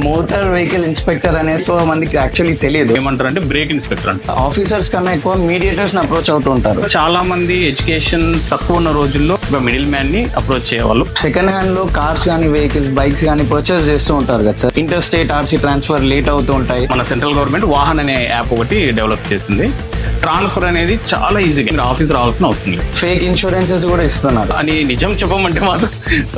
Motor vehicle inspector అనేది ఎక్కువ మందికి యాక్చువల్లీ తెలియదు. ఏమంటారు అంటే బ్రేక్ ఇన్స్పెక్టర్ అంటే ఆఫీసర్స్ కన్నా ఎక్కువ మీడియేటర్స్ అప్రోచ్ అవుతూ ఉంటారు. చాలా మంది ఎడ్యుకేషన్ తక్కువ ఉన్న రోజుల్లో మిడిల్ మ్యాన్ ని అప్రోచ్ చేయవాళ్ళు. సెకండ్ హ్యాండ్ లో కార్స్ కానీ వెహికల్స్ బైక్స్ కానీ పర్చేస్ చేస్తూ ఉంటారు కదా sir. Inter state RC transfer late అవుతూ ఉంటాయి. మన సెంట్రల్ గవర్నమెంట్ వాహన్ అనే యాప్ ఒకటి డెవలప్ చేసింది. ట్రాన్స్ఫర్ అనేది చాలా ఈజీగా ఆఫీస్ రావాల్సిన అవసరం లేదు. ఫేక్ ఇన్సూరెన్సెస్ కూడా ఇస్తున్నారు అని నిజం చెప్పమంటే మాత్రం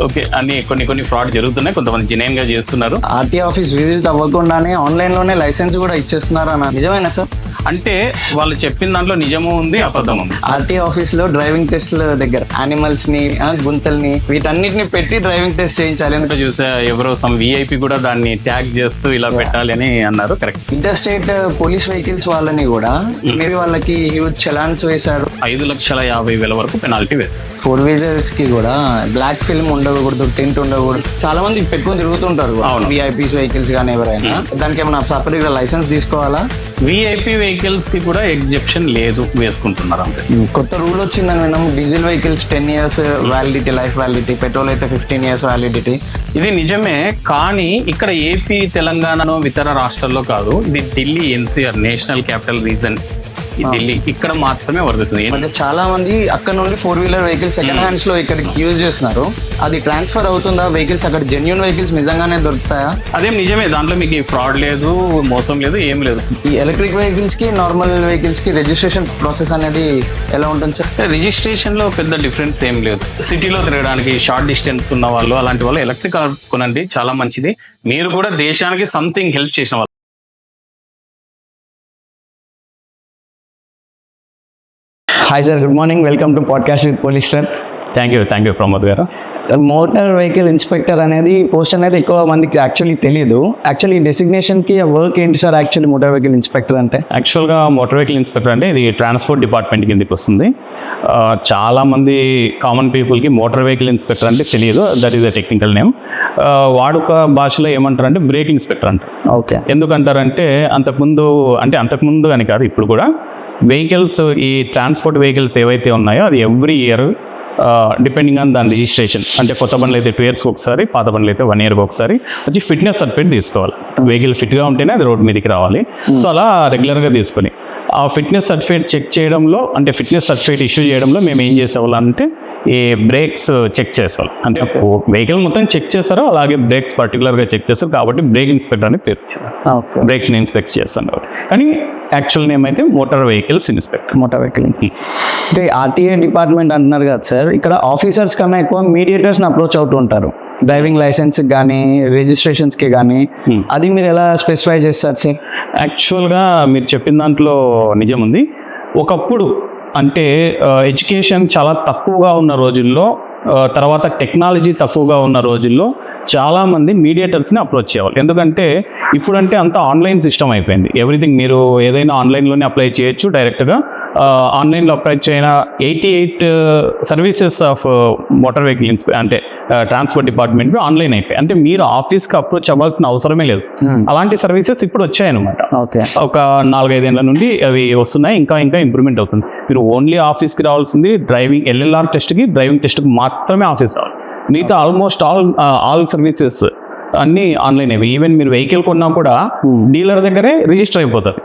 ఓకే అని కొన్ని ఫ్రాడ్ జరుగుతున్నాయి. కొంతమంది జెన్యూన్ గా చేస్తున్నారు. ఆర్టీ ఆఫీస్ విజిట్ అవ్వకుండానే ఆన్లైన్ లోనే లైసెన్స్ కూడా ఇచ్చేస్తున్నారు అన్న నిజమేనా సార్? అంటే వాళ్ళు చెప్పిన దాంట్లో నిజము ఉంది, అబద్ధం ఉంది. ఆర్టీ ఆఫీస్ లో డ్రైవింగ్ టెస్ట్ల దగ్గర యానిమల్స్ ని గుంతల్ని వీటన్నిటిని పెట్టి డ్రైవింగ్ టెస్ట్ చేయించాలి అని చూసా. ఎవరో సమ్ విఐపి కూడా దాన్ని ట్యాగ్ చేస్తూ ఇలా పెట్టాలి అని అన్నారు. Correct. Inter state police vehicles వాళ్ళని కూడా మేబీ వాళ్ళకి హ్యూజ్ చలాన్స్ వేశారు. 5,50,000 వరకు పెనాల్టీ వేశారు. 4 వీలర్స్ కి కూడా బ్లాక్ ఫిల్మ్ ఉండకూడదు, టెంట్ ఉండకూడదు. చాలా మంది పెట్టుకొని తిరుగుతుంటారు విఐపీస్ వెహికల్స్ కానీ ఎవరైనా. దానికి ఏమైనా సపరేట్ లైసెన్స్ తీసుకోవాలా? విఐపి వెహికల్స్ కి కూడా ఎగ్జెప్షన్ లేదు, వేసుకుంటున్నారు అంతే. కొత్త రూల్ వచ్చిందని విన్నాం. Diesel vehicles 10 years validity, life validity. Petrol అయితే 15 years వ్యాలిడిటీ. ఇది నిజమే, కానీ ఇక్కడ ఏపీ, తెలంగాణలో ఇతర రాష్ట్రాల్లో కాదు. ఇది Delhi NCR, national capital region Delhi, ఇక్కడ మాత్రమే వర్తిస్తుంది. అంటే చాలా మంది అక్కడ నుండి 4 వీలర్ వెహికల్స్ సెకండ్ హ్యాండ్స్ లో ఇక్కడికి యూజ్ చేస్తున్నారు. అది ట్రాన్స్ఫర్ అవుతుందా? వెహికల్స్ అక్కడ జెన్యూన్ వెహికల్స్ నిజంగానే దొరుకుతాయా? అదేం నిజమే, దాంట్లో మీకు ఫ్రాడ్ లేదు, మోసం లేదు, ఏం లేదు. ఈ ఎలక్ట్రిక్ వెహికల్స్ కి నార్మల్ వెహికల్స్ కి రిజిస్ట్రేషన్ ప్రాసెస్ అనేది ఎలా ఉంటుంది సార్? రిజిస్ట్రేషన్ లో పెద్ద డిఫరెన్స్ ఏం లేదు. సిటీలో తిరగడానికి, షార్ట్ డిస్టెన్స్ ఉన్న వాళ్ళు, అలాంటి వాళ్ళు ఎలక్ట్రిక్ కార్ కొనండి, చాలా మంచిది. మీరు కూడా దేశానికి సంథింగ్ హెల్ప్ చేసిన వాళ్ళు. Hi sir, good morning. Welcome to podcast with police sir. Thank you Pramod గారు. మోటార్ వెహికల్ ఇన్స్పెక్టర్ అనేది పోస్ట్ అనేది ఎక్కువ మందికి యాక్చువల్లీ తెలియదు. యాక్చువల్లీ డెసిగ్నేషన్కి వర్క్ ఏంటి sir? Actually motor vehicle inspector అంటే యాక్చువల్గా మోటార్ వెహికల్ ఇన్స్పెక్టర్ అంటే ఇది ట్రాన్స్పోర్ట్ డిపార్ట్మెంట్ కిందకి వస్తుంది. చాలా మంది కామన్ పీపుల్కి మోటార్ వెహికల్ ఇన్స్పెక్టర్ అంటే తెలియదు. That is the technical name. వాడుక భాషలో ఏమంటారంటే బ్రేక్ ఇన్స్పెక్టర్ అంటారు. ఓకే. ఎందుకంటారంటే అంతకుముందు అని కాదు, ఇప్పుడు కూడా వెహికల్స్, ఈ ట్రాన్స్పోర్ట్ వెహికల్స్ ఏవైతే ఉన్నాయో అది ఎవ్రీ ఇయర్ డిపెండింగ్ ఆన్ దాని రిజిస్ట్రేషన్, అంటే కొత్త బండ్లు అయితే 2 years ఒకసారి, పాత బండ్లు అయితే 1 year ఒకసారి వచ్చి ఫిట్నెస్ సర్టిఫికేట్ తీసుకోవాలి. వెహికల్ ఫిట్గా ఉంటేనే అది రోడ్ మీదకి రావాలి. సో అలా రెగ్యులర్గా తీసుకొని ఆ ఫిట్నెస్ సర్టిఫికేట్ చెక్ చేయడంలో, అంటే ఫిట్నెస్ సర్టిఫికేట్ ఇష్యూ చేయడంలో మేము ఏం చేసేవాళ్ళంటే ఈ బ్రేక్స్ చెక్ చేసేవాళ్ళం. అంటే వెహికల్ మొత్తం చెక్ చేస్తారో అలాగే బ్రేక్స్ పర్టికులర్గా చెక్ చేస్తారు కాబట్టి బ్రేక్ ఇన్స్పెక్టర్ అని పేరు. బ్రేక్స్ని ఇన్స్పెక్ట్ చేస్తాను కానీ యాక్చువల్ నేమ్ అయితే motor vehicles inspector. Motor vehicle అంటే ఆర్టీఏ డిపార్ట్మెంట్ అంటున్నారు కదా సార్. ఇక్కడ ఆఫీసర్స్ కన్నా ఎక్కువ మీడియేటర్స్ని అప్రోచ్ అవుతూ ఉంటారు, డ్రైవింగ్ లైసెన్స్కి కానీ రిజిస్ట్రేషన్స్కి కానీ. అది మీరు ఎలా స్పెసిఫై చేస్తారు సార్? యాక్చువల్గా మీరు చెప్పిన దాంట్లో నిజం ఉంది. ఒకప్పుడు అంటే ఎడ్యుకేషన్ చాలా తక్కువగా ఉన్న రోజుల్లో, తర్వాత టెక్నాలజీ తక్కువగా ఉన్న రోజుల్లో చాలామంది మీడియేటర్స్ని అప్రోచ్ చేయాలి. ఎందుకంటే ఇప్పుడంటే అంతా ఆన్లైన్ సిస్టమ్ అయిపోయింది. ఎవ్రీథింగ్ మీరు ఏదైనా ఆన్లైన్లోనే అప్లై చేయొచ్చు. డైరెక్ట్గా ఆన్లైన్లో అప్లై చేయన 88 సర్వీసెస్ ఆఫ్ మోటార్ వెహికల్ అంటే ట్రాన్స్పోర్ట్ డిపార్ట్మెంట్ ఆన్లైన్ అయిపోయి, అంటే మీరు ఆఫీస్కి అప్రోచ్ అవ్వాల్సిన అవసరమే లేదు. అలాంటి సర్వీసెస్ ఇప్పుడు వచ్చాయన్నమాట. ఒక 4-5 ఏళ్ల నుండి అవి వస్తున్నాయి. ఇంకా ఇంప్రూవ్మెంట్ అవుతుంది. మీరు ఓన్లీ ఆఫీస్కి రావాల్సింది డ్రైవింగ్ LLR టెస్ట్కి, డ్రైవింగ్ టెస్ట్కి మాత్రమే ఆఫీస్ రావాలి. మిగతా ఆల్మోస్ట్ ఆల్ సర్వీసెస్ అన్ని ఆన్లైన్ అయిపోయి. ఈవెన్ మీరు వెహికల్ కొన్నా కూడా డీలర్ దగ్గరే రిజిస్టర్ అయిపోతుంది.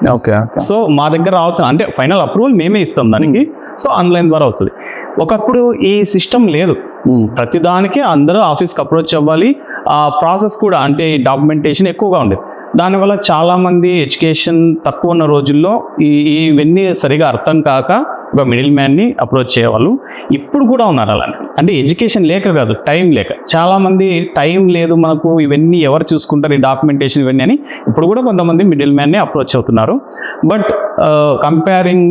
సో మా దగ్గర రావాల్సిన, అంటే ఫైనల్ అప్రూవల్ మేమే ఇస్తాం దానికి. సో ఆన్లైన్ ద్వారా వస్తుంది. ఒకప్పుడు ఈ సిస్టమ్ లేదు. ప్రతిదానికి అందరూ ఆఫీస్కి అప్రోచ్ అవ్వాలి. ఆ ప్రాసెస్ కూడా, అంటే డాక్యుమెంటేషన్ ఎక్కువగా ఉండేది. దానివల్ల చాలామంది ఎడ్యుకేషన్ తక్కువ ఉన్న రోజుల్లో ఇవన్నీ సరిగా అర్థం కాక ఒక మిడిల్ మ్యాన్ని అప్రోచ్ చేయవాళ్ళు. ఇప్పుడు కూడా ఉన్నారు అలాంటి. అంటే ఎడ్యుకేషన్ లేక కాదు, టైం లేక. చాలామంది టైం లేదు మనకు, ఇవన్నీ ఎవరు చూసుకుంటారు, ఈ డాక్యుమెంటేషన్ ఇవన్నీ అని ఇప్పుడు కూడా కొంతమంది మిడిల్ మ్యాన్ని అప్రోచ్ అవుతున్నారు. But comparing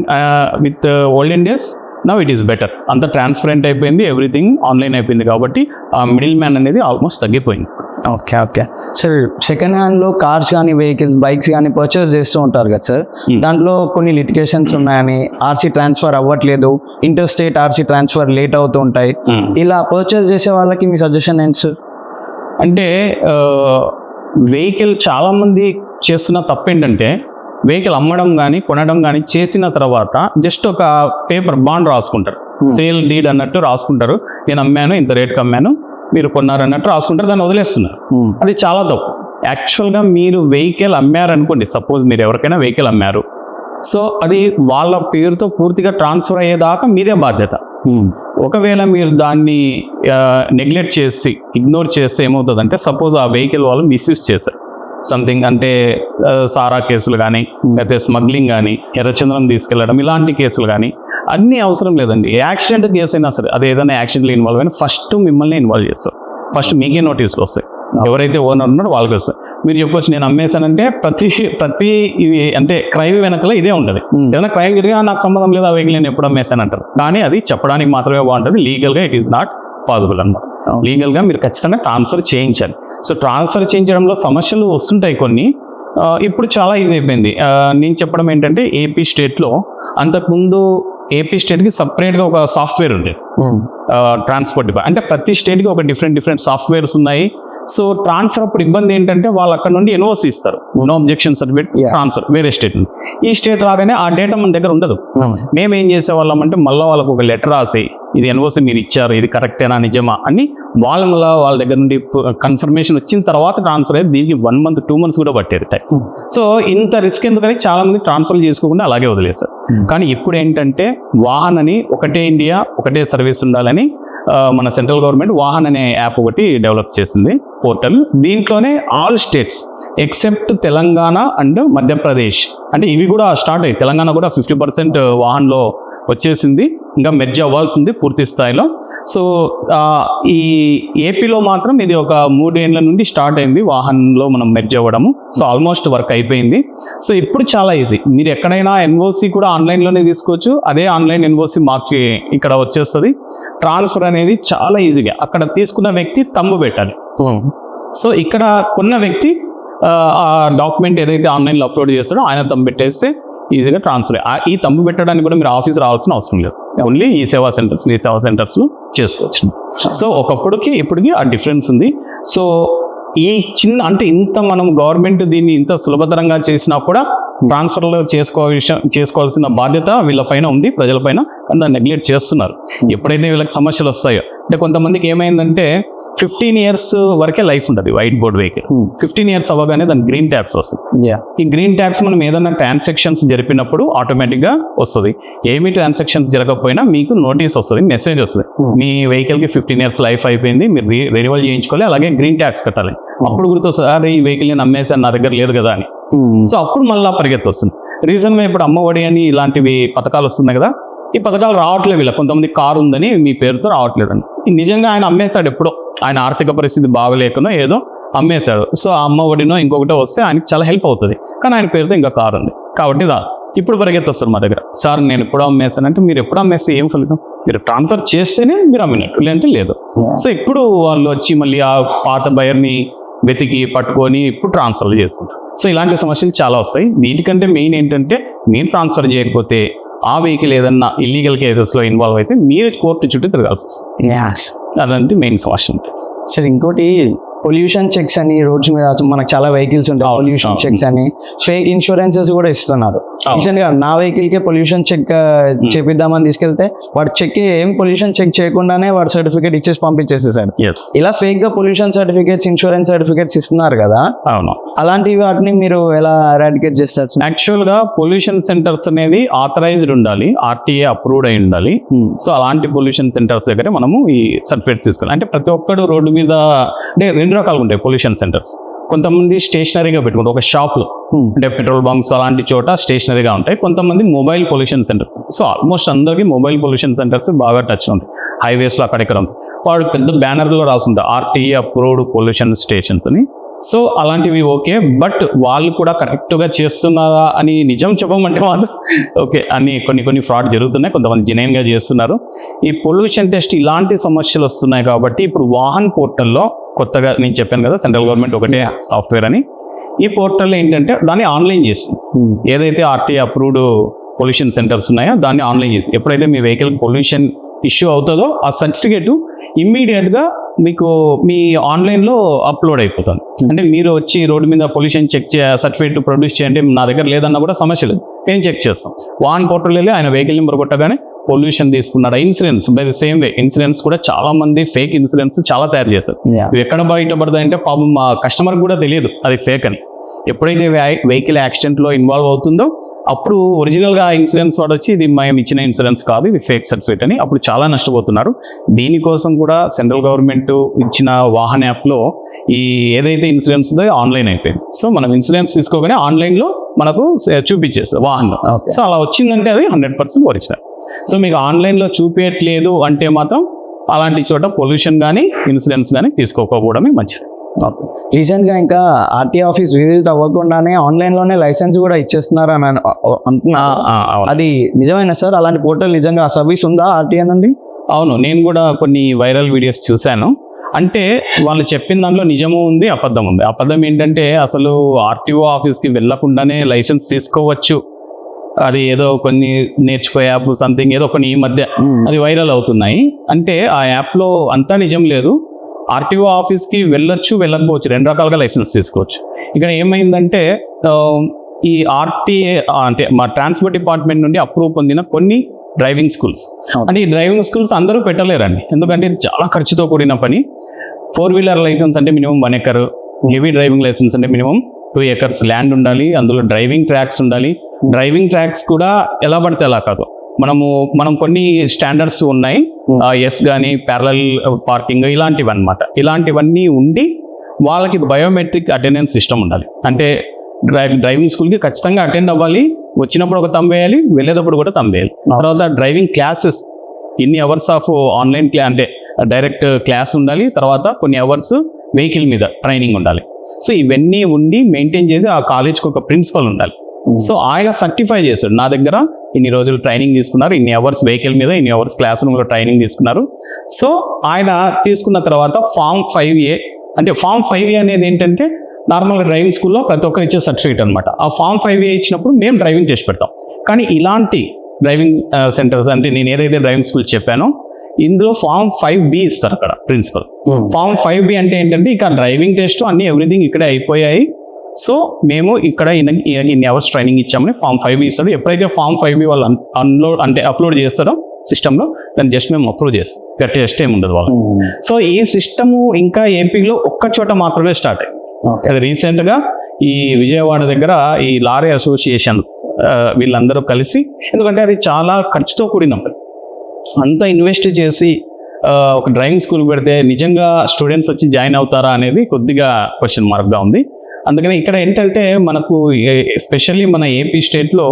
with olden days, now it is better. అంత ట్రాన్స్పరెంట్ అయిపోయింది, ఎవ్రీథింగ్ ఆన్లైన్ అయిపోయింది కాబట్టి ఆ మిడిల్ మ్యాన్ అనేది ఆల్మోస్ట్ తగ్గిపోయింది. Okay sir. సెకండ్ హ్యాండ్లో కార్స్ కానీ వెహికల్స్ బైక్స్ కానీ పర్చేస్ చేస్తూ ఉంటారు కదా సార్. దాంట్లో కొన్ని లిటిగేషన్స్ ఉన్నాయని, ఆర్సీ ట్రాన్స్ఫర్ అవ్వట్లేదు, inter state RC transfer late అవుతూ ఉంటాయి. ఇలా పర్చేస్ చేసే వాళ్ళకి మీ సజెషన్ ఏంటి సార్? అంటే వెహికల్ చాలామంది చేస్తున్న తప్పు ఏంటంటే, వెహికల్ అమ్మడం కానీ కొనడం కానీ చేసిన తర్వాత జస్ట్ ఒక పేపర్ బాండ్ రాసుకుంటారు, సేల్ డీడ్ అన్నట్టు రాసుకుంటారు. నేను అమ్మాను, ఇంత రేట్కి అమ్మాను, మీరు కొన్నారు అన్నట్టు రాసుకుంటారు, దాన్ని వదిలేస్తున్నారు. అది చాలా తప్పు. యాక్చువల్గా మీరు వెహికల్ అమ్మారనుకోండి, సపోజ్ మీరు ఎవరికైనా వెహికల్ అమ్మారు, సో అది వాళ్ళ పేరుతో పూర్తిగా ట్రాన్స్ఫర్ అయ్యేదాకా మీదే బాధ్యత. ఒకవేళ మీరు దాన్ని నెగ్లెక్ట్ చేసి ఇగ్నోర్ చేస్తే ఏమవుతుందంటే, సపోజ్ ఆ వెహికల్ వాళ్ళు మిస్యూజ్ చేశారు సంథింగ్, అంటే సారా కేసులు కానీ, లేకపోతే స్మగ్లింగ్ కానీ, ఎర్రచంద్రం తీసుకెళ్లడం, ఇలాంటి కేసులు కానీ అన్నీ అవసరం లేదండి. యాక్సిడెంట్ కేసు అయినా సరే, అది ఏదైనా యాక్సిడెంట్లో ఇన్వాల్వ్ అయినా ఫస్ట్ మిమ్మల్ని ఇన్వాల్వ్ చేస్తారు, ఫస్ట్ మీకే నోటీసులు వస్తాయి. ఎవరైతే ఓనర్ ఉన్నారో వాళ్ళకి వస్తాయి. మీరు చెప్పొచ్చు నేను అమ్మేశానంటే ప్రతి ఇవి అంటే క్రైమ్ వెనకల ఇదే ఉంటుంది. ఏదైనా క్రైమ్ జరిగా నాకు సంబంధం లేదు ఆ వెహికల్ నేను ఎప్పుడు అమ్మేశాను అంటారు. కానీ అది చెప్పడానికి మాత్రమే బాగుంటుంది, లీగల్గా ఇట్ ఈస్ నాట్ పాసిబుల్ అనమాట. లీగల్గా మీరు ఖచ్చితంగా ట్రాన్స్ఫర్ చేయించాలి. సో ట్రాన్స్ఫర్ చేయించడంలో సమస్యలు వస్తుంటాయి కొన్ని. ఇప్పుడు చాలా ఈజీ అయిపోయింది. నేను చెప్పడం ఏంటంటే, ఏపీ స్టేట్లో అంతకుముందు ఏపీ స్టేట్కి సపరేట్గా ఒక సాఫ్ట్వేర్ ఉండేది, ట్రాన్స్పోర్ట్ డిపార్ట్మెంట్. అంటే ప్రతి స్టేట్కి ఒక డిఫరెంట్ సాఫ్ట్వేర్స్ ఉన్నాయి. సో ట్రాన్స్ఫర్ అప్పుడు ఇబ్బంది ఏంటంటే, వాళ్ళు అక్కడ నుండి ఎన్ఓసి ఇస్తారు, నో అబ్జెక్షన్ సర్టిఫికేట్, ట్రాన్స్ఫర్ వేరే స్టేట్ నుండి. ఈ స్టేట్ రాగానే ఆ డేటా మన దగ్గర ఉండదు. మేము ఏం చేసేవాళ్ళం అంటే, మళ్ళీ వాళ్ళకు ఒక లెటర్ రాసి ఇది ఎన్ఓసి మీరు ఇచ్చారు, ఇది కరెక్టేనా నిజమా అని వాళ్ళ దగ్గర నుండి కన్ఫర్మేషన్ వచ్చిన తర్వాత ట్రాన్స్ఫర్ అయ్యేది. దీనికి 1 month 2 months కూడా పట్టేది టైం. సో ఇంత రిస్క్ ఎందుకని చాలా మంది ట్రాన్స్ఫర్ చేసుకోకుండా అలాగే వదిలేస్తారు. కానీ ఇప్పుడు ఏంటంటే, వాహన్ అని ఒకటే ఇండియా ఒకటే సర్వీస్ ఉండాలని మన సెంట్రల్ గవర్నమెంట్ వాహన్ అనే యాప్ ఒకటి డెవలప్ చేసింది, పోర్టల్. దీంట్లోనే all states except Telangana and Madhya Pradesh, అంటే ఇవి కూడా స్టార్ట్ అయ్యి, తెలంగాణ కూడా 50% వాహన్లో వచ్చేసింది, ఇంకా మెర్జ్ అవ్వాల్సింది పూర్తి స్థాయిలో. సో ఈ ఏపీలో మాత్రం ఇది ఒక 3 ఏళ్ల నుండి స్టార్ట్ అయింది వాహన్లో మనం మెర్జ్ అవ్వడము. సో ఆల్మోస్ట్ వర్క్ అయిపోయింది. సో ఇప్పుడు చాలా ఈజీ, మీరు ఎక్కడైనా ఎన్ఓసి కూడా ఆన్లైన్లోనే తీసుకోవచ్చు. అదే ఆన్లైన్ ఎన్ఓసి మార్చి ఇక్కడ వచ్చేస్తుంది. ట్రాన్స్ఫర్ అనేది చాలా ఈజీగా అక్కడ తీసుకున్న వ్యక్తి తంబు పెట్టాలి. సో ఇక్కడ కొన్న వ్యక్తి ఆ డాక్యుమెంట్ ఏదైతే ఆన్లైన్లో అప్లోడ్ చేస్తాడో ఆయన తంబు పెట్టేస్తే ఈజీగా ట్రాన్స్ఫర్. ఈ తంబు పెట్టడానికి కూడా మీరు ఆఫీస్ రావాల్సిన అవసరం లేదు, ఓన్లీ ఈ సేవా సెంటర్స్లో చేసుకోవచ్చు. సో ఒకప్పటికి ఇప్పటికి ఆ డిఫరెన్స్ ఉంది. సో ఈ చిన్న అంటే ఇంత మనం గవర్నమెంట్ దీన్ని ఇంత సులభతరంగా చేసినా కూడా ట్రాన్స్ఫర్లో చేసుకోవాల్సిన బాధ్యత వీళ్ళపైన ఉంది, ప్రజలపైన. కానీ దాన్ని నెగ్లెక్ట్ చేస్తున్నారు. ఎప్పుడైతే వీళ్ళకి సమస్యలు వస్తాయో, అంటే కొంతమందికి ఏమైందంటే 15 years వరకే లైఫ్ ఉంటుంది వైట్ బోర్డ్ వెహికల్. 15 years అవ్వగానే దానికి గ్రీన్ ట్యాక్స్ వస్తుంది. ఈ గ్రీన్ ట్యాక్స్ మనం ఏదైనా ట్రాన్సాక్షన్స్ జరిపినప్పుడు ఆటోమేటిక్గా వస్తుంది. ఏమి ట్రాన్సాక్షన్స్ జరగకపోయినా మీకు నోటీస్ వస్తుంది, మెసేజ్ వస్తుంది, మీ వెహికల్కి 15 years లైఫ్ అయిపోయింది, మీరు రెన్యువల్ చేయించుకోవాలి, అలాగే గ్రీన్ ట్యాక్స్ కట్టాలి. అప్పుడు గుర్తొస్తుంది, అరే ఈ వెహికల్ నేను అమ్మేసాను, నా దగ్గర లేదు కదా అని. సో అప్పుడు మళ్ళీ పరిగెత్తి వస్తుంది. రీజన్గా ఇప్పుడు అమ్మఒడి అని ఇలాంటివి పథకాలు వస్తున్నాయి కదా, ఈ పథకాలు రావట్లేదు వీళ్ళ. కొంతమంది కారు ఉందని మీ పేరుతో రావట్లేదండి. నిజంగా ఆయన అమ్మేశాడు ఎప్పుడో, ఆయన ఆర్థిక పరిస్థితి బాగలేకనో ఏదో అమ్మేశాడు. సో ఆ అమ్మ ఒడినో ఇంకొకటో వస్తే ఆయనకి చాలా హెల్ప్ అవుతుంది. కానీ ఆయన పేరుతో ఇంకా కారు ఉంది కాబట్టి రాదు. ఇప్పుడు పరిగెత్తి వస్తారు మా దగ్గర, సార్ నేను ఎప్పుడో అమ్మేశానంటే, మీరు ఎప్పుడు అమ్మేస్తే ఏం ఫలితం? మీరు ట్రాన్స్ఫర్ చేస్తేనే మీరు అమ్మినట్టు, లేదంటే లేదు. సో ఇప్పుడు వాళ్ళు వచ్చి మళ్ళీ ఆ పాత బయర్ని వెతికి పట్టుకొని ఇప్పుడు ట్రాన్స్ఫర్లు చేసుకుంటారు. సో ఇలాంటి సమస్యలు చాలా వస్తాయి. వీటికంటే మెయిన్ ఏంటంటే, మీరు ట్రాన్స్ఫర్ చేయకపోతే ఆ వెహికల్ ఏదన్నా ఇల్లీగల్ కేసెస్లో ఇన్వాల్వ్ అయితే మీరు కోర్టు చుట్టూ తిరగాల్సి వస్తుంది. అదంటే మెయిన్ సమస్య ఉంటుంది. సరే, ఇంకోటి పొల్యూషన్ చెక్స్ అని రోడ్స్ మీద మనకు చాలా వెహికల్స్ ఉంటాయి, పొల్యూషన్ చెక్స్ అని ఫేక్ ఇన్సూరెన్సెస్ కూడా ఇస్తున్నారు. రీసెంట్గా నా వెహికల్కే పొల్యూషన్ చెక్ చేపిద్దామని తీసుకెళ్తే వాడు చెక్ ఏం పొల్యూషన్ చెక్ చేయకుండానే వాడు సర్టిఫికేట్ ఇచ్చేసి పంపించేసేసాడు. ఇలా ఫేక్ గా పొల్యూషన్ సర్టిఫికేట్స్, ఇన్సూరెన్స్ సర్టిఫికేట్స్ ఇస్తున్నారు కదా. అవును, అలాంటి వాటిని మీరు ఎలా ఎరాడికేట్ చేస్తారు? యాక్చువల్గా పొల్యూషన్ సెంటర్స్ అనేది ఆథరైజ్డ్ ఉండాలి, ఆర్టీఏ అప్రూవ్డ్ అయి ఉండాలి. సో అలాంటి పొల్యూషన్ సెంటర్స్ దగ్గర మనము ఈ సర్టిఫికేట్స్ తీసుకోవాలి. అంటే ప్రతి ఒక్కడు రోడ్డు మీద, అంటే 2 రకాలుగా ఉంటాయి పొల్యూషన్ సెంటర్స్. కొంతమంది స్టేషనరీగా పెట్టుకుంటారు, ఒక షాప్లో, అంటే పెట్రోల్ బంక్స్ అలాంటి చోట స్టేషనరీగా ఉంటాయి. కొంతమంది mobile pollution centres. So almost అందరికీ మొబైల్ పొల్యూషన్ సెంటర్స్ బాగా టచ్ ఉంటాయి, హైవేస్లో అక్కడెక్కడ ఉంటాయి. వాడు పెద్ద బ్యానర్లో రాసుకుంటారు ఆర్టీఏ అప్రూవ్డ్ పొల్యూషన్ స్టేషన్స్ అని. సో అలాంటివి ఓకే, బట్ వాళ్ళు కూడా కరెక్ట్గా చేస్తున్నారా అని నిజం చెప్పమంటే వాళ్ళు ఓకే అని కొన్ని ఫ్రాడ్ జరుగుతున్నాయి, కొంతమంది జెన్యూన్గా చేస్తున్నారు. ఈ పొల్యూషన్ టెస్ట్ ఇలాంటి సమస్యలు వస్తున్నాయి కాబట్టి ఇప్పుడు వాహన్ పోర్టల్లో కొత్తగా నేను చెప్పాను కదా, సెంట్రల్ గవర్నమెంట్ ఒకటే సాఫ్ట్వేర్ అని. ఈ పోర్టల్లో ఏంటంటే దాన్ని ఆన్లైన్ చేస్తుంది. ఏదైతే ఆర్టీఏ అప్రూవ్డ్ పొల్యూషన్ సెంటర్స్ ఉన్నాయో దాన్ని ఆన్లైన్ చేసి, ఎప్పుడైతే మీ వెహికల్ పొల్యూషన్ ఇష్యూ అవుతుందో ఆ సర్టిఫికేట్ ఇమ్మీడియట్గా మీకు మీ ఆన్లైన్లో అప్లోడ్ అయిపోతుంది. అంటే మీరు వచ్చి రోడ్డు మీద పొల్యూషన్ చెక్ సర్టిఫికేట్ ప్రొడ్యూస్ చేయండి, నా దగ్గర లేదన్నా కూడా సమస్య లేదు, మేము చెక్ చేస్తాం. వాహన్ పోర్టల్ వెళ్ళి ఆయన వెహికల్ నెంబర్ కొట్టగానే పొల్యూషన్ తీసుకున్నారా, insurance by the same way insurance కూడా చాలా మంది ఫేక్ ఇన్సూరెన్స్ చాలా తయారు చేస్తారు. ఇవి ఎక్కడ బయటపడతాయంటే పాపం మా కస్టమర్ కూడా తెలియదు అది ఫేక్ అని. ఎప్పుడైతే వెహికల్ యాక్సిడెంట్లో ఇన్వాల్వ్ అవుతుందో అప్పుడు ఒరిజినల్గా ఇన్సూరెన్స్ వాడు వచ్చి ఇది మేము ఇచ్చిన ఇన్సూరెన్స్ కాదు, ఇది ఫేక్ సర్టిఫికేట్ అని అప్పుడు చాలా నష్టపోతున్నారు. దీనికోసం కూడా సెంట్రల్ గవర్నమెంట్ ఇచ్చిన వాహన్ యాప్లో ఈ ఏదైతే ఇన్సూరెన్స్ ఉందో ఆన్లైన్ అయిపోయింది. సో మనం ఇన్సూరెన్స్ తీసుకోగానే ఆన్లైన్లో మనకు చూపించేస్తుంది వాహనం. సో అలా వచ్చిందంటే అది 100% ఒరిజినల్. సో మీకు ఆన్లైన్లో చూపించట్లేదు అంటే మాత్రం అలాంటి చోట పొల్యూషన్ కానీ ఇన్సూరెన్స్ కానీ తీసుకోకపోవడమే మంచిది. రీసెంట్గా ఇంకా ఆర్టీ ఆఫీస్ విజిట్ అవ్వకుండానే ఆన్లైన్లోనే లైసెన్స్ కూడా ఇచ్చేస్తున్నారు అని అంటున్నా, అది నిజమేనా సార్? అలాంటి పోర్టల్ నిజంగా ఆ సర్వీస్ ఉందా ఆర్టీ అనండి? అవును, నేను కూడా కొన్ని వైరల్ వీడియోస్ చూశాను. అంటే వాళ్ళు చెప్పిన దాంట్లో నిజము ఉంది, అబద్ధం ఉంది. అబద్ధం ఏంటంటే అసలు ఆర్టీఓ ఆఫీస్కి వెళ్ళకుండానే లైసెన్స్ తీసుకోవచ్చు, అది ఏదో కొన్ని నేర్చుకో యాప్ సంథింగ్ ఏదో కొన్ని ఈ మధ్య అది వైరల్ అవుతున్నాయి. అంటే ఆ యాప్లో అంతా నిజం లేదు. ఆర్టీఓ ఆఫీస్కి వెళ్ళొచ్చు, వెళ్ళకపోవచ్చు, రెండు రకాలుగా లైసెన్స్ తీసుకోవచ్చు. ఇక్కడ ఏమైందంటే ఈ ఆర్టీఏ అంటే మా ట్రాన్స్పోర్ట్ డిపార్ట్మెంట్ నుండి అప్రూవ్ పొందిన కొన్ని డ్రైవింగ్ స్కూల్స్, అంటే ఈ డ్రైవింగ్ స్కూల్స్ అందరూ పెట్టలేరండి, ఎందుకంటే ఇది చాలా ఖర్చుతో కూడిన పని. 4-వీలర్ లైసెన్స్ అంటే minimum 1 acre, heavy driving licence అంటే మినిమం 2 ఎకర్స్ ల్యాండ్ ఉండాలి, అందులో డ్రైవింగ్ ట్రాక్స్ ఉండాలి. డ్రైవింగ్ ట్రాక్స్ కూడా ఎలా పడితే అలా కాదు, మనం కొన్ని స్టాండర్డ్స్ ఉన్నాయి, ఎస్ కానీ ప్యారలల్ పార్కింగ్ ఇలాంటివి అన్నమాట. ఇలాంటివన్నీ ఉండి వాళ్ళకి బయోమెట్రిక్ అటెండెన్స్ సిస్టమ్ ఉండాలి. అంటే డ్రైవింగ్ స్కూల్కి ఖచ్చితంగా అటెండ్ అవ్వాలి, వచ్చినప్పుడు ఒక థంబ్ వేయాలి, వెళ్ళేటప్పుడు కూడా థంబ్ వేయాలి. తర్వాత డ్రైవింగ్ క్లాసెస్ ఇన్ని అవర్స్ ఆఫ్ ఆన్లైన్ అంటే డైరెక్ట్ క్లాస్ ఉండాలి, తర్వాత కొన్ని అవర్స్ వెహికల్ మీద ట్రైనింగ్ ఉండాలి. సో ఇవన్నీ ఉండి మెయింటైన్ చేసి ఆ కాలేజ్కి ఒక ప్రిన్సిపల్ ఉండాలి. సో ఆయన సర్టిఫై చేశాడు, నా దగ్గర ఇన్ని రోజులు ట్రైనింగ్ తీసుకున్నారు, ఇన్ని అవర్స్ వెహికల్ మీద, ఇన్ని అవర్స్ క్లాస్ రూమ్లో ట్రైనింగ్ తీసుకున్నారు. సో ఆయన తీసుకున్న తర్వాత Form 5A, అంటే Form 5A అనేది ఏంటంటే నార్మల్గా డ్రైవింగ్ స్కూల్లో ప్రతి ఒక్కరు ఇచ్చే సర్టిఫికేట్ అనమాట. ఆ Form 5A ఇచ్చినప్పుడు మేము డ్రైవింగ్ టెస్ట్ పెడతాం. కానీ ఇలాంటి డ్రైవింగ్ సెంటర్స్ అంటే నేను ఏదైతే డ్రైవింగ్ స్కూల్ చెప్పానో ఇందులో Form 5B ఇస్తారు అక్కడ ప్రిన్సిపల్. Form 5B అంటే ఏంటంటే ఇక డ్రైవింగ్ టెస్ట్ అన్ని ఎవ్రీథింగ్ ఇక్కడే అయిపోయాయి, సో మేము ఇక్కడ ఇన్ని అవర్స్ ట్రైనింగ్ ఇచ్చామని Form 5B ఇస్తాడు. ఎప్పుడైతే Form 5B వాళ్ళు అప్లోడ్ చేస్తారో సిస్టంలో దాన్ని జస్ట్ మేము అప్రూవ్ చేస్తాం, గట్టి టెస్ట్ ఏమి ఉండదు వాళ్ళు. సో ఈ సిస్టము ఇంకా ఏపీలో ఒక్క చోట మాత్రమే స్టార్ట్ అయ్యింది. అది రీసెంట్గా ఈ విజయవాడ దగ్గర ఈ లారీ అసోసియేషన్స్ వీళ్ళందరూ కలిసి, ఎందుకంటే అది చాలా ఖర్చుతో కూడినప్పుడు అంతా ఇన్వెస్ట్ చేసి ఒక డ్రైవింగ్ స్కూల్ పెడితే నిజంగా స్టూడెంట్స్ వచ్చి జాయిన్ అవుతారా అనేది కొద్దిగా క్వశ్చన్ మార్క్గా ఉంది. అందుకని ఇక్కడ ఏంటంటే మనకు ఎస్పెషల్లీ మన ఏపీ స్టేట్లో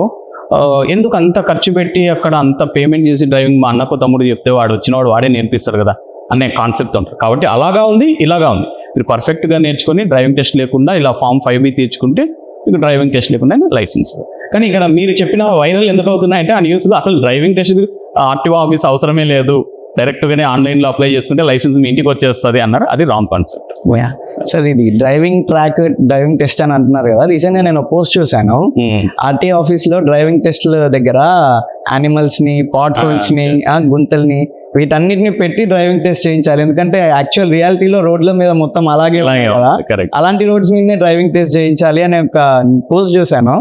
ఎందుకు అంత ఖర్చు పెట్టి అక్కడ అంత పేమెంట్ చేసి డ్రైవింగ్ మా అన్నకు తమ్ముడు చెప్తే వాడు వచ్చినవాడు వాడే నేర్పిస్తారు కదా అనే కాన్సెప్ట్ ఉంటుంది. కాబట్టి అలాగా ఉంది, ఇలాగా ఉంది. మీరు పర్ఫెక్ట్గా నేర్చుకొని డ్రైవింగ్ టెస్ట్ లేకుండా ఇలా Form 5B తీర్చుకుంటే మీకు డ్రైవింగ్ టెస్ట్ లేకుండా లైసెన్స్. కానీ ఇక్కడ మీరు చెప్పిన వైరల్ ఎందుకు అవుతున్నాయంటే ఆ న్యూస్లో అసలు డ్రైవింగ్ టెస్ట్ ఆర్టీఓ ఆఫీస్ అవసరమే లేదు, డైరెక్ట్గానే ఆన్లైన్లో అప్లై చేసుకుంటే లైసెన్స్ మీ ఇంటికి వచ్చేస్తుంది అన్నారు. అది రాంగ్ కాన్సెప్ట్. సార్ ఇది డ్రైవింగ్ ట్రాక్ డ్రైవింగ్ టెస్ట్ అని అంటున్నారు కదా, రీసెంట్గా నేను పోస్ట్ చూశాను. ఆర్టీ ఆఫీస్లో డ్రైవింగ్ టెస్ట్ల దగ్గర యానిమల్స్ ని, పాట్ హోల్స్ ని, గుంతల్ని వీటన్నిటిని పెట్టి డ్రైవింగ్ టెస్ట్ చేయించాలి. ఎందుకంటే యాక్చువల్ రియాలిటీలో రోడ్ల మీద మొత్తం అలాగే కదా, అలాంటి రోడ్స్ మీదనే డ్రైవింగ్ టెస్ట్ చేయించాలి అనే ఒక పోస్ట్ చూశాను.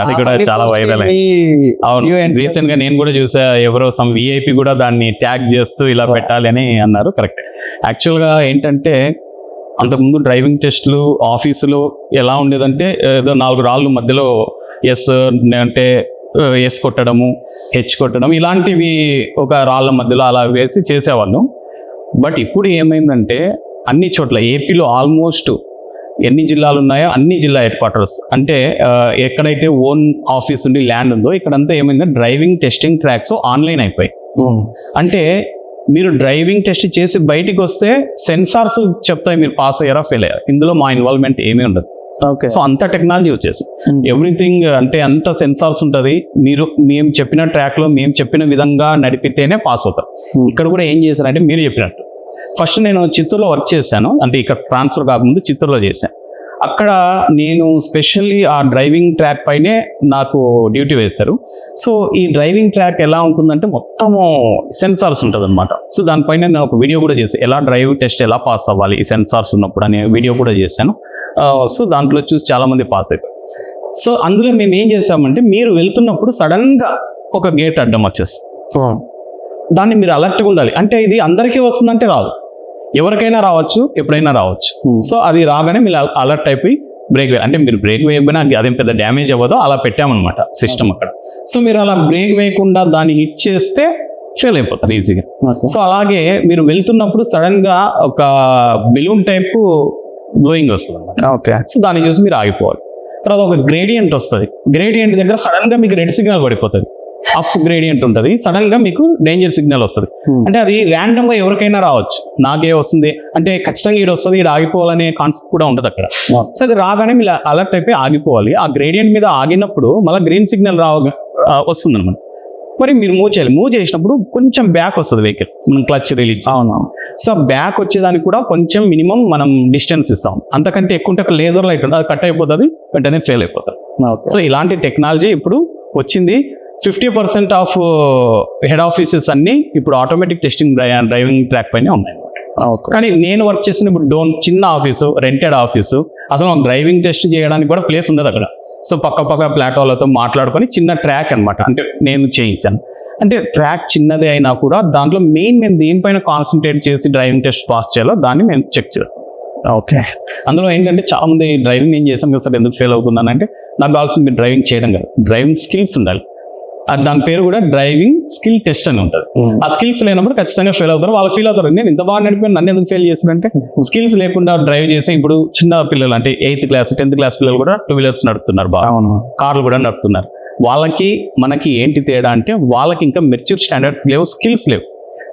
అది కూడా చాలా వైరల్ అయింది. రీసెంట్ గా నేను కూడా చూసా, ఎవరో సమ్ విఐపి కూడా దాన్ని ట్యాగ్ చేస్తూ ఇలా పెట్టాలి అని అన్నారు. కరెక్ట్. యాక్చువల్గా ఏంటంటే అంతకుముందు డ్రైవింగ్ టెస్ట్లు ఆఫీసులో ఎలా ఉండేదంటే ఏదో 4 రాళ్ళు మధ్యలో ఎస్ అంటే ఎస్ కొట్టడము, హెచ్ కొట్టడం ఇలాంటివి ఒక రాళ్ళ మధ్యలో అలా వేసి చేసేవాళ్ళు. బట్ ఇప్పుడు ఏమైందంటే అన్ని చోట్ల ఏపీలో ఆల్మోస్ట్ ఎన్ని జిల్లాలు ఉన్నాయో అన్ని జిల్లా హెడ్ క్వార్టర్స్ అంటే ఎక్కడైతే ఓన్ ఆఫీస్ ఉండి ల్యాండ్ ఉందో ఇక్కడంతా ఏమైందంటే డ్రైవింగ్ టెస్టింగ్ ట్రాక్స్ ఆన్లైన్ అయిపోయాయి. అంటే మీరు డ్రైవింగ్ టెస్ట్ చేసి బయటికి వస్తే సెన్సార్స్ చెప్తాయి మీరు పాస్ అయ్యారా ఫెయిల్ అయ్యారా. ఇందులో మా ఇన్వాల్వ్మెంట్ ఏమీ ఉండదు. సో అంత టెక్నాలజీ వచ్చేసి ఎవ్రీథింగ్ అంటే అంత సెన్సార్స్ ఉంటుంది. మేము చెప్పిన ట్రాక్లో మేము చెప్పిన విధంగా నడిపితేనే పాస్ అవుతారు. ఇక్కడ కూడా ఏం చేశారంటే మీరు చెప్పినట్టు ఫస్ట్ నేను చిత్తూరులో వర్క్ చేశాను, అంటే ఇక్కడ ట్రాన్స్ఫర్ కాకముందు చిత్తూరులో చేశాను. అక్కడ నేను స్పెషల్లీ ఆ డ్రైవింగ్ ట్రాక్ పైనే నాకు డ్యూటీ వేశారు. సో ఈ డ్రైవింగ్ ట్రాక్ ఎలా ఉంటుందంటే మొత్తము సెన్సార్స్ ఉంటుంది అనమాట. సో దానిపైన నేను ఒక వీడియో కూడా చేశాను, ఎలా డ్రైవ్ టెస్ట్ ఎలా పాస్ అవ్వాలి ఈ సెన్సార్స్ ఉన్నప్పుడు అనే వీడియో కూడా చేశాను. సో దాంట్లో చూసి చాలామంది పాస్ అయిపోయారు. సో అందులో మేము ఏం చేసామంటే మీరు వెళ్తున్నప్పుడు సడన్గా ఒక గేట్ అడ్డం వచ్చేస్తుంది. దాన్ని మీరు అలర్ట్గా ఉండాలి. అంటే ఇది అందరికీ వస్తుందంటే రాదు, ఎవరికైనా రావచ్చు, ఎప్పుడైనా రావచ్చు. సో అది రాగానే మీరు అలర్ట్ అయిపోయి బ్రేక్ అంటే మీరు బ్రేక్ వేయకపోయినా అదేం పెద్ద డ్యామేజ్ అవ్వదో అలా పెట్టామన్నమాట సిస్టమ్ అక్కడ. సో మీరు అలా బ్రేక్ వేయకుండా దాన్ని హిట్ చేస్తే ఫెయిల్ అయిపోతారు ఈజీగా. సో అలాగే మీరు వెళ్తున్నప్పుడు సడన్ గా ఒక బెలూన్ టైప్ బ్లోయింగ్ వస్తుంది అన్నమాట. ఓకే. సో దాన్ని చూసి మీరు ఆగిపోవాలి. తర్వాత ఒక గ్రేడియంట్ వస్తుంది, గ్రేడియంట్ దగ్గర సడన్ గా మీకు రెడ్ సిగ్నల్ పడిపోతుంది, అప్ గ్రేడియంట్ ఉంటుంది, సడన్ గా మీకు డేంజర్ సిగ్నల్ వస్తుంది. అంటే అది ర్యాండమ్ గా ఎవరికైనా రావచ్చు, నాకే వస్తుంది అంటే ఖచ్చితంగా ఇది వస్తుంది, ఇది ఆగిపోవాలనే కాన్సెప్ట్ కూడా ఉంటుంది అక్కడ. సో అది రాగానే మీరు అలర్ట్ అయిపోయి ఆగిపోవాలి. ఆ గ్రేడియంట్ మీద ఆగినప్పుడు మళ్ళీ గ్రీన్ సిగ్నల్ వస్తుంది అనమాట. మరి మీరు మూవ్ చేయాలి. మూవ్ చేసినప్పుడు కొంచెం బ్యాక్ వస్తుంది వెహికల్, మనం క్లచ్ రిలీజ్. అవును. సో బ్యాక్ వచ్చేదానికి కూడా కొంచెం మినిమం మనం డిస్టెన్స్ ఇస్తాం, అంతకంటే ఎక్కువ ఉంటే లేజర్ లైట్ ఉంటుంది, అది కట్ అయిపోతుంది, వెంటనే ఫెయిల్ అయిపోతుంది. సో ఇలాంటి టెక్నాలజీ ఇప్పుడు వచ్చింది. 50% ఆఫ్ హెడ్ ఆఫీసెస్ అన్ని ఇప్పుడు ఆటోమేటిక్ టెస్టింగ్ డ్రైవింగ్ ట్రాక్ పైన ఉన్నాయి. కానీ నేను వర్క్ చేసిన ఇప్పుడు చిన్న ఆఫీసు, రెంటెడ్ ఆఫీసు, అసలు డ్రైవింగ్ టెస్ట్ చేయడానికి కూడా ప్లేస్ ఉండదు అక్కడ. సో పక్క ప్లాట్ఫామ్లతో మాట్లాడుకొని చిన్న ట్రాక్ అనమాట, అంటే నేను చేయించాను. అంటే ట్రాక్ చిన్నదే అయినా కూడా దాంట్లో మేము దేనిపైన కాన్సన్ట్రేట్ చేసి డ్రైవింగ్ టెస్ట్ పాస్ చేయాలో దాన్ని మేము చెక్ చేస్తాం. ఓకే. అందులో ఏంటంటే చాలా మంది డ్రైవింగ్ నేను చేశాను కదా సార్, ఎందుకు ఫెయిల్ అవుతున్నానంటే నాకు కావాల్సింది మీరు డ్రైవింగ్ చేయడం కాదు, డ్రైవింగ్ స్కిల్స్ ఉండాలి. దాని పేరు కూడా డ్రైవింగ్ స్కిల్ టెస్ట్ అని ఉంటుంది. ఆ స్కిల్స్ లేనప్పుడు ఖచ్చితంగా ఫెయిల్ అవుతారు, వాళ్ళు ఫీల్ అవుతారు, నేను ఇంత బాగా నడిపాను నన్ను ఎందుకు ఫెయిల్ చేస్తారంటే స్కిల్స్ లేకుండా డ్రైవ్ చేసి. ఇప్పుడు చిన్న పిల్లలు అంటే 8th క్లాస్ 10th క్లాస్ పిల్లలు కూడా 2 వీలర్స్ నడుపుతున్నారు, బాగా కార్లు కూడా నడుపుతున్నారు. వాళ్ళకి మనకి ఏంటి తేడా అంటే వాళ్ళకి ఇంకా మెచ్యూర్ స్టాండర్డ్స్ లేవు, స్కిల్స్ లేవు.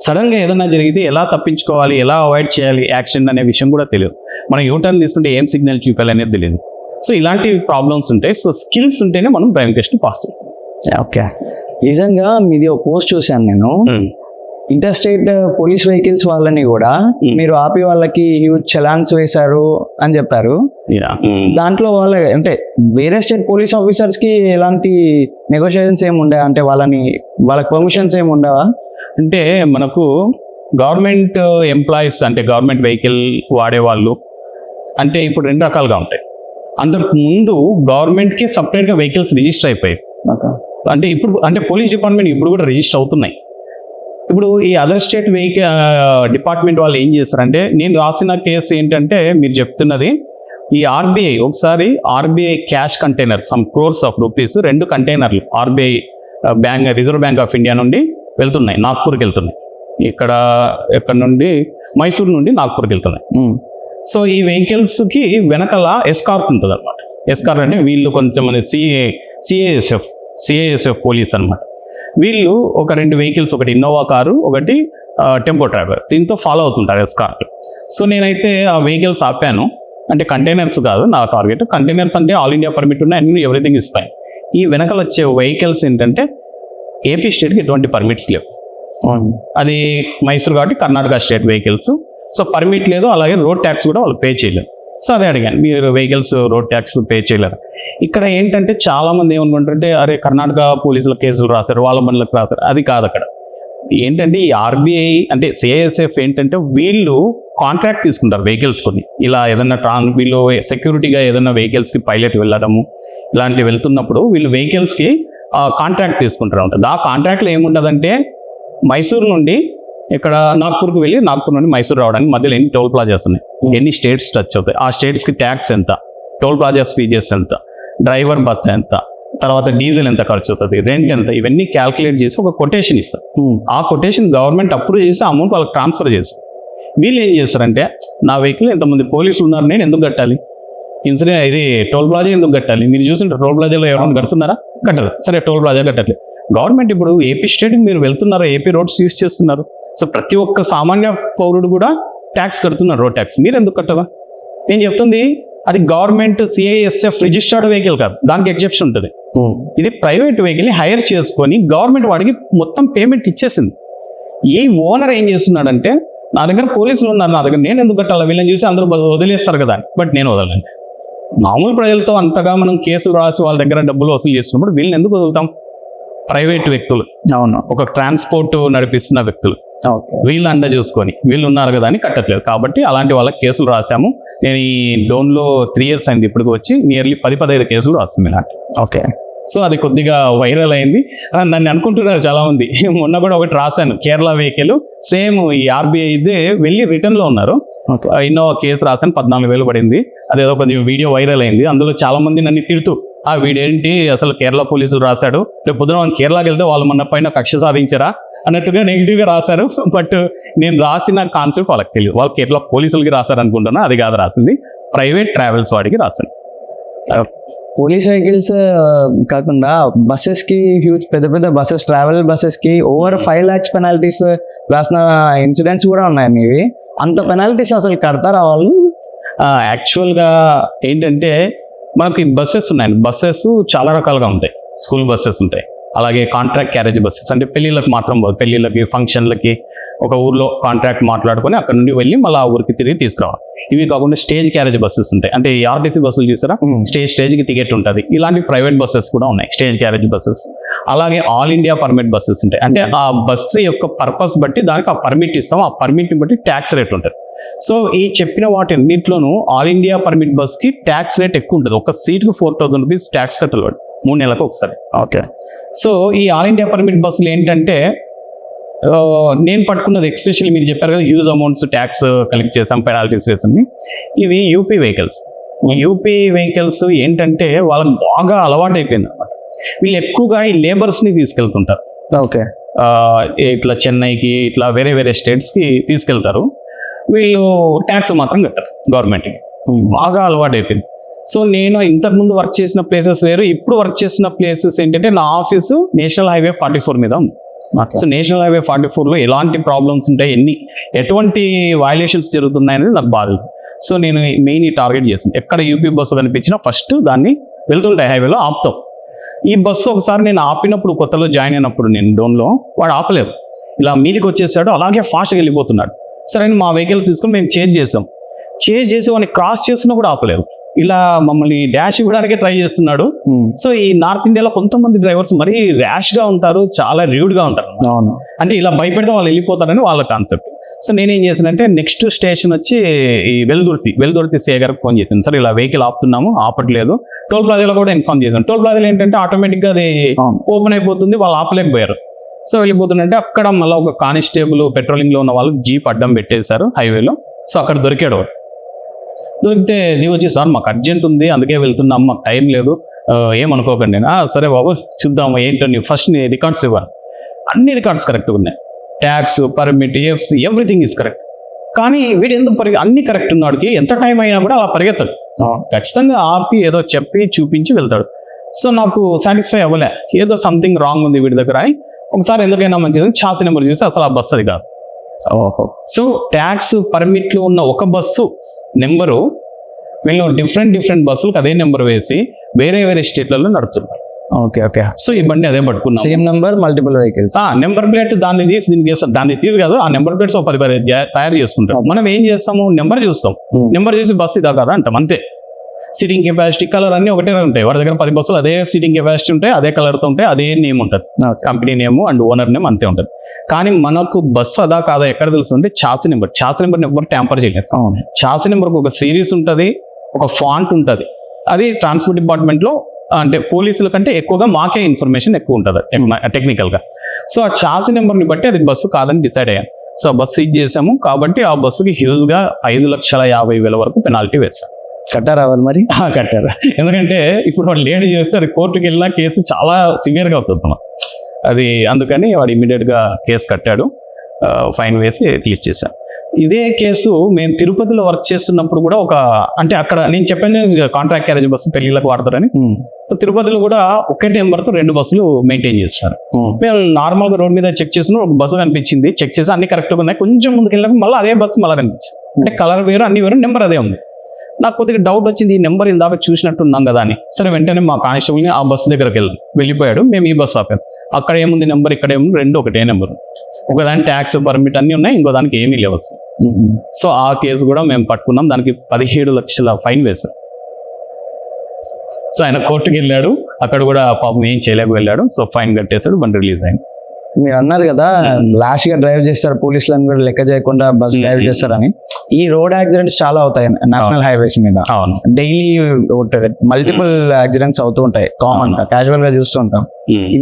సడన్ గా ఏదైనా జరిగితే ఎలా తప్పించుకోవాలి, ఎలా అవాయిడ్ చేయాలి యాక్సిడెంట్ అనే విషయం కూడా తెలియదు. మనం యూటర్న్ తీసుకుంటే ఏం సిగ్నల్ చూపాలి అనేది తెలియదు. సో ఇలాంటి ప్రాబ్లమ్స్ ఉంటాయి. సో స్కిల్స్ ఉంటేనే మనం డ్రైవింగ్ టెస్ట్ పాస్ చేస్తాం. ఓకే. రీజన్గా మీది ఒక పోస్ట్ చూశాను నేను, ఇంటర్స్టేట్ పోలీస్ వెహికల్స్ వాళ్ళని కూడా మీరు ఆపి వాళ్ళకి హ్యూజ్ చలాన్స్ వేశారు అని చెప్పారు. దాంట్లో వాళ్ళ అంటే వేరే స్టేట్ పోలీస్ ఆఫీసర్స్ కి ఎలాంటి నెగోషియేషన్స్ ఏమి ఉండవా, అంటే వాళ్ళకి పర్మిషన్స్ ఏమి ఉండవా? అంటే మనకు గవర్నమెంట్ ఎంప్లాయీస్ అంటే గవర్నమెంట్ వెహికల్ వాడేవాళ్ళు అంటే ఇప్పుడు 2 రకాలుగా ఉంటాయి. అంతకు ముందు గవర్నమెంట్కి సపరేట్గా వెహికల్స్ రిజిస్టర్ అయిపోయాయి. అంటే ఇప్పుడు అంటే పోలీస్ డిపార్ట్మెంట్ ఇప్పుడు కూడా రిజిస్టర్ అవుతున్నాయి. ఇప్పుడు ఈ అదర్ స్టేట్ వెహికల్ డిపార్ట్మెంట్ వాళ్ళు ఏం చేస్తారంటే, నేను రాసిన కేసు ఏంటంటే మీరు చెప్తున్నది ఈ ఆర్బీఐ ఒకసారి RBI cash container some crores of rupees 2 కంటైనర్లు RBI bank reserve bank of India నుండి వెళ్తున్నాయి, నాగ్పూర్కి వెళ్తున్నాయి. ఎక్కడ నుండి మైసూర్ నుండి నాగ్పూర్కి వెళ్తున్నాయి. సో ఈ వెహికల్స్కి వెనకాల ఎస్కార్ట్ ఉంటుంది అనమాట. ఎస్కార్ట్ అంటే వీళ్ళు కొంచెం సిఐఎస్ఎఫ్ పోలీస్ అనమాట. వీళ్ళు ఒక 2 వెహికల్స్, ఒకటి ఇన్నోవా కారు, ఒకటి టెంపో ట్రావెలర్, దీంతో ఫాలో అవుతుంటారు ఎస్కార్ట్. సో నేనైతే ఆ వెహికల్స్ ఆపాను. అంటే కంటైనర్స్ కాదు నా టార్గెట్, కంటైనర్స్ అంటే ఆల్ ఇండియా పర్మిట్ ఉన్నాయి, అన్ని ఎవ్రీథింగ్ ఇస్ ఫైన్. ఈ వెనకాల వచ్చే వెహికల్స్ ఏంటంటే ఏపీ స్టేట్కి ఎటువంటి పర్మిట్స్ లేవు, అది మైసూర్ కాబట్టి Karnataka state vehicles. So permit లేదు, అలాగే రోడ్ ట్యాక్స్ కూడా వాళ్ళు పే చేయలేదు. సో అదే అడిగాను, మీరు వెహికల్స్ రోడ్ ట్యాక్స్ పే చేయలేరు. ఇక్కడ ఏంటంటే చాలా మంది ఏమనుకుంటారంటే అరే కర్ణాటక పోలీసుల కేసులు రాశారు, వాళ్ళ బండ్లకు రాశారు, అది కాదు. అక్కడ ఏంటంటే ఈ ఆర్బీఐ అంటే సిఐఎస్ఎఫ్ ఏంటంటే వీళ్ళు కాంట్రాక్ట్ తీసుకుంటారు వెహికల్స్ కొన్ని, ఇలా ఏదైనా వీళ్ళు సెక్యూరిటీగా ఏదైనా వెహికల్స్కి పైలట్ వెళ్ళడము ఇలాంటివి వెళ్తున్నప్పుడు వీళ్ళు వెహికల్స్కి కాంట్రాక్ట్ తీసుకుంటారు ఉంటుంది. ఆ కాంట్రాక్ట్లో ఏముంటుందంటే మైసూర్ నుండి ఇక్కడ నాగ్పూర్కి వెళ్ళి నాగ్పూర్ నుండి మైసూర్ రావడానికి మధ్యలో ఎన్ని టోల్ ప్లాజాస్ ఉన్నాయి, ఎన్ని స్టేట్స్ టచ్ అవుతాయి, ఆ స్టేట్స్కి ట్యాక్స్ ఎంత, టోల్ ప్లాజాస్ ఫీజెస్ ఎంత, డ్రైవర్ భత్తా ఎంత, తర్వాత డీజిల్ ఎంత ఖర్చు అవుతుంది, రెంట్ ఎంత, ఇవన్నీ క్యాల్కులేట్ చేసి ఒక కొటేషన్ ఇస్తారు. ఆ కొటేషన్ గవర్నమెంట్ అప్రూవ్ చేసి అమౌంట్ వాళ్ళకి ట్రాన్స్ఫర్ చేస్తారు. వీళ్ళు ఏం చేస్తారంటే నా వెహికల్ ఎంతమంది పోలీసులు ఉన్నారు, నేను ఎందుకు కట్టాలి, ఇన్సూరెన్స్ ఇది టోల్ ప్లాజా ఎందుకు కట్టాలి, మీరు చూసింటే టోల్ ప్లాజాలో ఎవరైనా కడుతున్నారా, కట్టరు, సరే టోల్ ప్లాజా కట్టట్లేదు. గవర్నమెంట్ ఇప్పుడు ఏపీ స్టేట్కి మీరు వెళ్తున్నారు, ఏపీ రోడ్స్ యూజ్ చేస్తున్నారు, సో ప్రతి ఒక్క సామాన్య పౌరుడు కూడా ట్యాక్స్ కడుతున్నారు, రోడ్ ట్యాక్స్, మీరు ఎందుకు కట్టవా? నేను చెప్తుంది అది గవర్నమెంట్ సిఐఎస్ఎఫ్ రిజిస్టర్డ్ వెహికల్ కాదు, దానికి ఎగ్జెప్షన్ ఉంటుంది. ఇది ప్రైవేట్ వెహికల్ని హైర్ చేసుకొని గవర్నమెంట్ వాడికి మొత్తం పేమెంట్ ఇచ్చేసింది. ఈ ఓనర్ ఏం చేస్తున్నాడంటే నా దగ్గర పోలీసులు ఉన్నారు, నా దగ్గర నేను ఎందుకు కట్టాలి, వీళ్ళని చూసి అందరూ వదిలేస్తారు కదా, బట్ నేను వదలండి. మామూలు ప్రజలతో అంతగా మనం కేసులు రాసి వాళ్ళ దగ్గర డబ్బులు వసూలు చేస్తున్నప్పుడు వీళ్ళని ఎందుకు వదులుతాం? ప్రైవేట్ వ్యక్తులు, అవును, ఒక ట్రాన్స్పోర్ట్ నడిపిస్తున్న వ్యక్తులు, వీళ్ళు అండ చూసుకొని వీళ్ళు ఉన్నారు కదా అని కట్టట్లేదు. కాబట్టి అలాంటి వాళ్ళకి కేసులు రాసాము. నేను ఈ డోన్లో 3 years అయింది ఇప్పటికి వచ్చి, నియర్లీ 10-15 కేసులు రాస్తాము ఇలాంటి. ఓకే. సో అది కొద్దిగా వైరల్ అయింది. నన్ను అనుకుంటున్నారు చాలా మంది. మొన్న కూడా ఒకటి రాశాను, కేరళ వెహికల్ సేమ్ ఈ ఆర్బీఐ ఇదే వెళ్ళి రిటర్న్ లో ఉన్నారు. ఇన్నోవా కేసు రాశాను, 14,000 పడింది. అదేదో కొంచెం వీడియో వైరల్ అయింది. అందులో చాలా మంది నన్ను తిడుతూ, ఆ వీడేంటి అసలు కేరళ పోలీసులు రాశాడు, రేపు పొద్దున మనం కేరళకి వెళ్తే వాళ్ళు మన పైన కక్ష సాధించరా అన్నట్టుగా నెగిటివ్ గా రాశారు. బట్ నేను రాసిన కాన్సెప్ట్ వాళ్ళకి తెలియదు. వాళ్ళు కేరళ పోలీసులకి రాశారు అనుకుంటున్నా, అది కాదు రాసింది, ప్రైవేట్ ట్రావెల్స్ వాడికి రాశాను. పోలీస్ వెహికల్స్ కాకుండా బస్సెస్ కి హ్యూజ్ పెద్ద పెద్ద బస్సెస్, ట్రావెల్ బస్సెస్ కి ఓవర్ 5 lakhs పెనాల్టీస్ రాసిన ఇన్సిడెంట్స్ కూడా ఉన్నాయి మీవి. అంత పెనాల్టీస్ అసలు కడతారా వాళ్ళు? యాక్చువల్గా ఏంటంటే మనకి బస్సెస్ ఉన్నాయండి. బస్సెస్ చాలా రకాలుగా ఉంటాయి. స్కూల్ బస్సెస్ ఉంటాయి, అలాగే కాంట్రాక్ట్ క్యారేజ్ బస్సెస్, అంటే పెళ్ళిళ్ళకి మాత్రం, పెళ్ళిళ్ళకి ఫంక్షన్లకి ఒక ఊర్లో కాంట్రాక్ట్ మాట్లాడుకొని అక్కడ నుండి వెళ్ళి మళ్ళీ ఆ ఊరికి తిరిగి తీసుకురావాలి. ఇవి కాకుండా స్టేజ్ క్యారేజ్ బస్సెస్ ఉంటాయి, అంటే ఈ ఆర్టీసీ బస్సులు చూసారా, స్టేజ్కి టికెట్ ఉంటుంది. ఇలాంటి ప్రైవేట్ బస్సెస్ కూడా ఉన్నాయి, స్టేజ్ క్యారేజ్ బస్సెస్. అలాగే ఆల్ ఇండియా పర్మిట్ బస్సెస్ ఉంటాయి, అంటే ఆ బస్సు యొక్క పర్పస్ బట్టి దానికి ఆ పర్మిట్ ఇస్తాం, ఆ పర్మిట్ని బట్టి ట్యాక్స్ రేట్ ఉంటుంది. సో ఈ చెప్పిన వాటిన్నింటిలోనూ ఆల్ ఇండియా పర్మిట్ బస్కి ట్యాక్స్ రేట్ ఎక్కువ ఉంటుంది. ఒక సీట్కి 4,000 రూపీస్ ట్యాక్స్ కట్టాలి 3 నెలలకు ఒకసారి. ఓకే. సో ఈ ఆల్ ఇండియా పర్మిట్ బస్సులు ఏంటంటే నేను పట్టుకున్నది ఎక్స్పెషల్లీ మీరు చెప్పారు కదా హ్యూజ్ అమౌంట్స్ ట్యాక్స్ కలెక్ట్ చేసాం, పెనాల్టీస్ వేసింది. ఇవి యూపీ వెహికల్స్. ఈ యూపీ వెహికల్స్ ఏంటంటే వాళ్ళకి బాగా అలవాటు అయిపోయింది అనమాట. వీళ్ళు ఎక్కువగా ఈ లేబర్స్ని తీసుకెళ్తుంటారు. ఓకే. ఇట్లా చెన్నైకి, ఇట్లా వేరే వేరే స్టేట్స్కి తీసుకెళ్తారు. వీళ్ళు ట్యాక్స్ మాత్రం కట్టారు గవర్నమెంట్కి. బాగా అలవాటు అయిపోయింది. సో నేను ఇంతకుముందు వర్క్ చేసిన ప్లేసెస్ వేరు, ఇప్పుడు వర్క్ చేసిన ప్లేసెస్ ఏంటంటే నా ఆఫీసు నేషనల్ హైవే 44 మీద ఉంది. సో నేషనల్ హైవే 44లో ఎలాంటి ప్రాబ్లమ్స్ ఉంటాయి, ఎటువంటి వయలేషన్స్ జరుగుతున్నాయి అనేది నాకు బాధ. సో నేను మెయిన్ ఈ టార్గెట్ చేసింది, ఎక్కడ యూపీ బస్సు కనిపించినా ఫస్ట్ దాన్ని వెళ్తుంటాయి హైవేలో ఆపుతాం. ఈ బస్సు ఒకసారి నేను ఆపినప్పుడు, కొత్తలో జాయిన్ అయినప్పుడు నేను డోన్లో, వాడు ఆపలేదు, ఇలా మీదికి వచ్చేసాడు, అలాగే ఫాస్ట్గా వెళ్ళిపోతున్నాడు. సరే మా వెహికల్స్ తీసుకొని మేము చేంజ్ చేసి వాడిని క్రాస్ చేస్తున్నా కూడా ఆపలేదు, ఇలా మమ్మల్ని డాష్ ఇవ్వడానికే ట్రై చేస్తున్నాడు. సో ఈ నార్త్ ఇండియాలో కొంతమంది డ్రైవర్స్ మరీ ర్యాష్ గా ఉంటారు, చాలా ర్యూడ్ గా ఉంటారు. అంటే ఇలా భయపెడితే వాళ్ళు వెళ్ళిపోతారని వాళ్ళ కాన్సెప్ట్. సో నేనేం చేశానంటే నెక్స్ట్ స్టేషన్ వచ్చి ఈ వెల్దుర్తి సే గారికి ఫోన్ చేశాను, సార్ ఇలా వెహికల్ ఆపుతున్నాము, ఆపట్లేదు. టోల్ ప్లాజాలో కూడా ఇన్ఫార్మ్ చేశాను. టోల్ ప్లాజాలో ఏంటంటే ఆటోమేటిక్గా అది ఓపెన్ అయిపోతుంది, వాళ్ళు ఆపలేకపోయారు. సో వెళ్ళిపోతుందంటే అక్కడ మళ్ళీ ఒక కానిస్టేబుల్ పెట్రోలింగ్ లో ఉన్న వాళ్ళు జీప్ అడ్డం పెట్టేశారు హైవేలో. సో అక్కడ దొరికాడు. దొరికితే నీ వచ్చి, సార్ మాకు అర్జెంట్ ఉంది, అందుకే వెళ్తున్నాం, మాకు టైం లేదు, ఏమనుకోకండి. సరే బాబు చూద్దాము ఏంటో, నీ ఫస్ట్ నీ రికార్డ్స్ ఇవ్వాలి. అన్ని రికార్డ్స్ కరెక్ట్గా ఉన్నాయి, tax, permit, FC, everything is correct. కానీ వీడు ఎందుకు అంన్ని కరెక్ట్ ఉన్నవాడికి ఎంత టైం అయినా కూడా అలా పరిగెత్తాడు, ఖచ్చితంగా ఆపి ఏదో చెప్పి చూపించి వెళ్తాడు. సో నాకు సాటిస్ఫై అవ్వలే, ఏదో సంథింగ్ రాంగ్ ఉంది వీడి దగ్గర. ఒకసారి ఎందుకైనా మంచిది ఛార్జ్ నెంబర్ చూస్తే అసలు ఆ బస్సు అది కాదు. సో ట్యాక్స్, పర్మిట్లు ఉన్న ఒక బస్సు నెంబరు వీళ్ళు డిఫరెంట్ బస్సులకు అదే నెంబర్ వేసి వేరే స్టేట్లలో నడుపుతున్నారు. ఓకే. ఓకే. సో ఈ బండి అదే పట్టుకున్నాం, same number, multiple vehicles. Number plate దాన్ని తీసి దీనికి వేస్తాం, దాన్ని తీసి కాదు, ఆ నెంబర్ ప్లేట్స్ 10 తయారు చేసుకుంటాం. మనం ఏం చేస్తాము, నెంబర్ చూస్తాం, నెంబర్ చూసి బస్సు ఇదా కదా అంటాం, అంతే. సీటింగ్ కెపాసిటీ, కలర్ అన్ని ఒకటే ఉంటాయి. వాడి దగ్గర 10 బస్సులు అదే సీటింగ్ కెపాసిటీ ఉంటాయి, అదే కలర్తో ఉంటాయి, అదే నేమ్ ఉంటుంది, company name and owner name అంతే ఉంటుంది. కానీ మనకు బస్సు అదా కాదా ఎక్కడ తెలుస్తుంది, చాసీ నెంబర్ ఎవరు ట్యాంపర్ చేయలేదు. చాసీ నెంబర్కి ఒక సిరీస్ ఉంటుంది, ఒక ఫాంట్ ఉంటుంది. అది ట్రాన్స్పోర్ట్ డిపార్ట్మెంట్లో అంటే పోలీసుల కంటే ఎక్కువగా మాకే ఇన్ఫర్మేషన్ ఎక్కువ ఉంటుంది టెక్నికల్గా. సో ఆ చాసీ నెంబర్ని బట్టి అది బస్సు కాదని డిసైడ్ అయ్యాను. సో ఆ బస్సు సీజ్ చేసాము, కాబట్టి ఆ బస్సుకి హ్యూజ్గా 5,50,000 వరకు పెనాల్టీ వేస్తాం. కట్టారా వాళ్ళు మరి? కట్టారు. ఎందుకంటే ఇప్పుడు వాడు లేట్ చేస్తే అది కోర్టుకి వెళ్ళినా కేసు చాలా సివియర్గా అవుతుంది అది, అందుకని వాడు ఇమీడియట్గా కేసు కట్టాడు, ఫైన్ వేసి రిలీజ్ చేశాం. ఇదే కేసు మేము తిరుపతిలో వర్క్ చేస్తున్నప్పుడు కూడా అంటే అక్కడ నేను చెప్పాను కాంట్రాక్ట్ క్యారేజ్ బస్సు పెళ్లిళ్ళకి వాడతారని, తిరుపతిలో కూడా ఒకే నెంబర్తో 2 బస్సులు మెయింటైన్ చేస్తారు. మేము నార్మల్గా రోడ్ మీద చెక్ చేసిన ఒక బస్సు కనిపించింది, చెక్ చేసి అన్ని కరెక్ట్గా ఉన్నాయి, కొంచెం ముందుకు వెళ్ళినప్పుడు మళ్ళీ అదే బస్సు మళ్ళీ కనిపించింది, అంటే కలర్ వేరు అన్ని వేరు, నెంబర్ అదే ఉంది. నాకు కొద్దిగా డౌట్ వచ్చింది, ఈ నెంబర్ ఇందాక చూసినట్టున్నాం కదా అని. సరే వెంటనే మా కానిస్టేబుల్ని ఆ బస్సు దగ్గరికి వెళ్ళిపోయాడు. మేము ఈ బస్సు ఆపాం, అక్కడ ఏముంది నెంబర్, ఇక్కడ ఏముంది, 2 ఒకటే నెంబర్. ఒకదాని ట్యాక్స్, పర్మిట్ అన్నీ ఉన్నాయి, ఇంకో దానికి ఏమీ లేవు. సో ఆ కేసు కూడా మేము పట్టుకున్నాం, దానికి 17 లక్షల ఫైన్ వేశారు. సో ఆయన కోర్టుకి వెళ్ళాడు, అక్కడ కూడా పాపం ఏం చేయలేక వెళ్ళాడు. సో ఫైన్ కట్టేశాడు, బండి రిలీజ్ అయింది. మీరు అన్నారు కదా లాస్ట్ గా డ్రైవ్ చేస్తారు, పోలీసులను కూడా లెక్క చేయకుండా బస్ డ్రైవ్ చేస్తారని. ఈ రోడ్ యాక్సిడెంట్స్ చాలా అవుతాయి నేషనల్ హైవేస్ మీద. అవును. డైలీ మల్టిపుల్ యాక్సిడెంట్స్ అవుతూ ఉంటాయి, కామన్ గా క్యాజువల్ గా చూస్తూ ఉంటాం.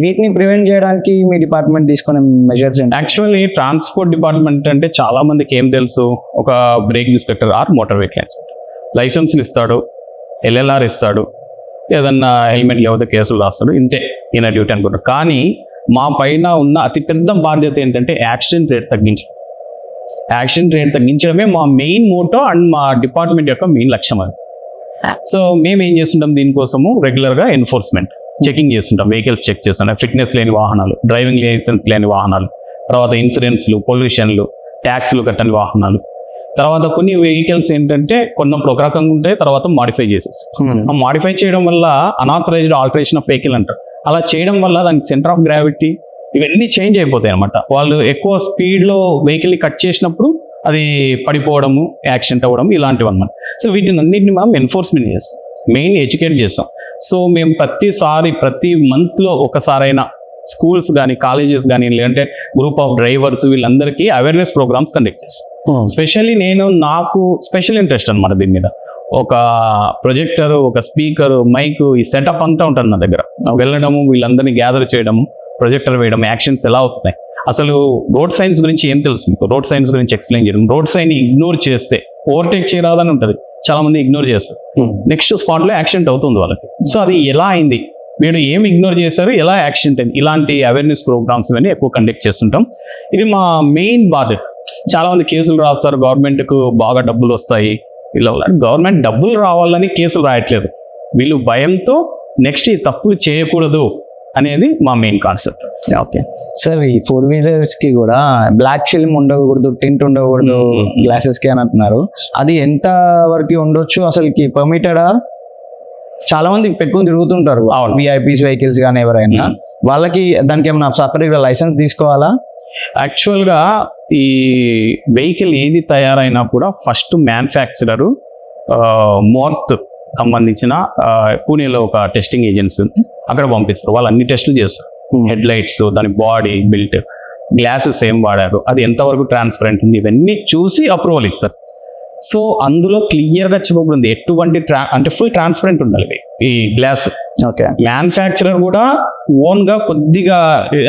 వీటిని ప్రివెంట్ చేయడానికి మీ డిపార్ట్మెంట్ తీసుకునే మెజర్స్ ఏంటి? యాక్చువల్లీ ట్రాన్స్పోర్ట్ డిపార్ట్మెంట్ అంటే చాలా మందికి ఏం తెలుసు, ఒక brake inspector or motor vehicle inspector లైసెన్స్లు ఇస్తాడు, LLR ఇస్తాడు, ఏదన్నా హెల్మెట్ లేకపోతే కేసులు రాస్తాడు, ఇంతే ఈయన డ్యూటీ అనుకుంటారు. కానీ మా పైన ఉన్న అతిపెద్ద బాధ్యత ఏంటంటే యాక్సిడెంట్ రేట్ తగ్గించడం. యాక్సిడెంట్ రేట్ తగ్గించడమే మా మెయిన్ మోటో అండ్ మా డిపార్ట్మెంట్ యొక్క మెయిన్ లక్ష్యం అది. సో మేము ఏం చేస్తుంటాం, దీనికోసము రెగ్యులర్గా ఎన్ఫోర్స్మెంట్ చెకింగ్ చేస్తుంటాం. వెహికల్స్ చెక్ చేస్తుంటాం, ఫిట్నెస్ లేని వాహనాలు, డ్రైవింగ్ లైసెన్స్ లేని వాహనాలు, తర్వాత ఇన్సూరెన్స్లు, పొల్యూషన్లు, ట్యాక్స్లు కట్టని వాహనాలు. తర్వాత కొన్ని వెహికల్స్ ఏంటంటే కొన్నప్పుడు ఒక రకంగా ఉంటాయి, తర్వాత మాడిఫై చేసేసి ఆ మాడిఫై చేయడం వల్ల అనాథరైజ్డ్ ఆల్టరేషన్ ఆఫ్ వెహికల్ అంటారు. అలా చేయడం వల్ల దానికి సెంటర్ ఆఫ్ గ్రావిటీ ఇవన్నీ చేంజ్ అయిపోతాయి అనమాట. వాళ్ళు ఎక్కువ స్పీడ్లో వెహికల్ని కట్ చేసినప్పుడు అది పడిపోవడము, యాక్సిడెంట్ అవ్వడం, ఇలాంటివి అన్నమాట. సో వీటిని అన్నింటిని మనం ఎన్ఫోర్స్మెంట్ చేస్తాం, మెయిన్ ఎడ్యుకేట్ చేస్తాం. సో మేము ప్రతి మంత్లో ఒకసారైనా స్కూల్స్ కానీ కాలేజెస్ కానీ లేదంటే గ్రూప్ ఆఫ్ డ్రైవర్స్ వీళ్ళందరికీ అవేర్నెస్ ప్రోగ్రామ్స్ కండక్ట్ చేస్తాం. స్పెషల్లీ నాకు స్పెషల్ ఇంట్రెస్ట్ అనమాట దీని మీద. ఒక ప్రొజెక్టర్, ఒక స్పీకర్, మైక్, ఈ సెటప్ అంతా ఉంటుంది నా దగ్గర. వెళ్ళడము, వీళ్ళందరినీ గ్యాదర్ చేయడము, ప్రొజెక్టర్ వేయడం, యాక్షన్స్ ఎలా అవుతున్నాయి, అసలు రోడ్ సైన్స్ గురించి ఏం తెలుసు మీకు, రోడ్ సైన్స్ గురించి ఎక్స్ప్లెయిన్ చేయడం. రోడ్ సైన్ ఇగ్నోర్ చేస్తే ఓవర్టేక్ చేయరాదని ఉంటుంది, చాలా మంది ఇగ్నోర్ చేస్తారు, నెక్స్ట్ స్పాట్లో యాక్సిడెంట్ అవుతుంది వాళ్ళకి. సో అది ఎలా అయింది, వీడు ఏం ఇగ్నోర్ చేశారు, ఎలా యాక్సిడెంట్ అయింది, ఇలాంటి అవేర్నెస్ ప్రోగ్రామ్స్ ఇవన్నీ ఎక్కువ కండక్ట్ చేస్తుంటాం. ఇది మా మెయిన్ బాధ్యత. చాలా మంది కేసులు రాస్తారు, గవర్నమెంట్కు బాగా డబ్బులు వస్తాయి, ఇలా గవర్నమెంట్ డబ్బులు రావాలని కేసులు రాయట్లేదు, వీళ్ళు భయంతో నెక్స్ట్ ఈ తప్పులు చేయకూడదు అనేది మా మెయిన్ కాన్సెప్ట్. ఓకే సార్, ఈ 4-wheelers కి కూడా బ్లాక్ ఫిల్మ్ ఉండకూడదు, టింట్ ఉండకూడదు గ్లాసెస్ కి అని అంటున్నారు. అది ఎంత వరకు ఉండొచ్చు, అసలుకి పర్మిటెడా? చాలా మంది పెట్టుకుని తిరుగుతుంటారు, విఐపీస్ వెహికల్స్ కానీ ఎవరైనా, వాళ్ళకి దానికి ఏమైనా సపరేట్గా లైసెన్స్ తీసుకోవాలా? యాక్చువల్గా ఈ వెహికల్ ఏది తయారైనా కూడా ఫస్ట్ మ్యానుఫ్యాక్చరరు మోర్త్ సంబంధించిన పూణేలో ఒక టెస్టింగ్ ఏజెన్సీ అక్కడ పంపిస్తారు. వాళ్ళు అన్ని టెస్టులు చేస్తారు, హెడ్ లైట్స్, దాని బాడీ బిల్ట్, గ్లాసెస్ ఏం వాడారు, అది ఎంతవరకు ట్రాన్స్పరెంట్ ఉంది, ఇవన్నీ చూసి అప్రూవల్ ఇస్తారు. సో అందులో క్లియర్గా చెప్పబడింది ఎటువంటి అంటే ఫుల్ ట్రాన్స్పరెంట్ ఉండాలి ఈ గ్లాస్. ఓకే, మ్యానుఫ్యాక్చరర్ కూడా ఓన్గా కొద్దిగా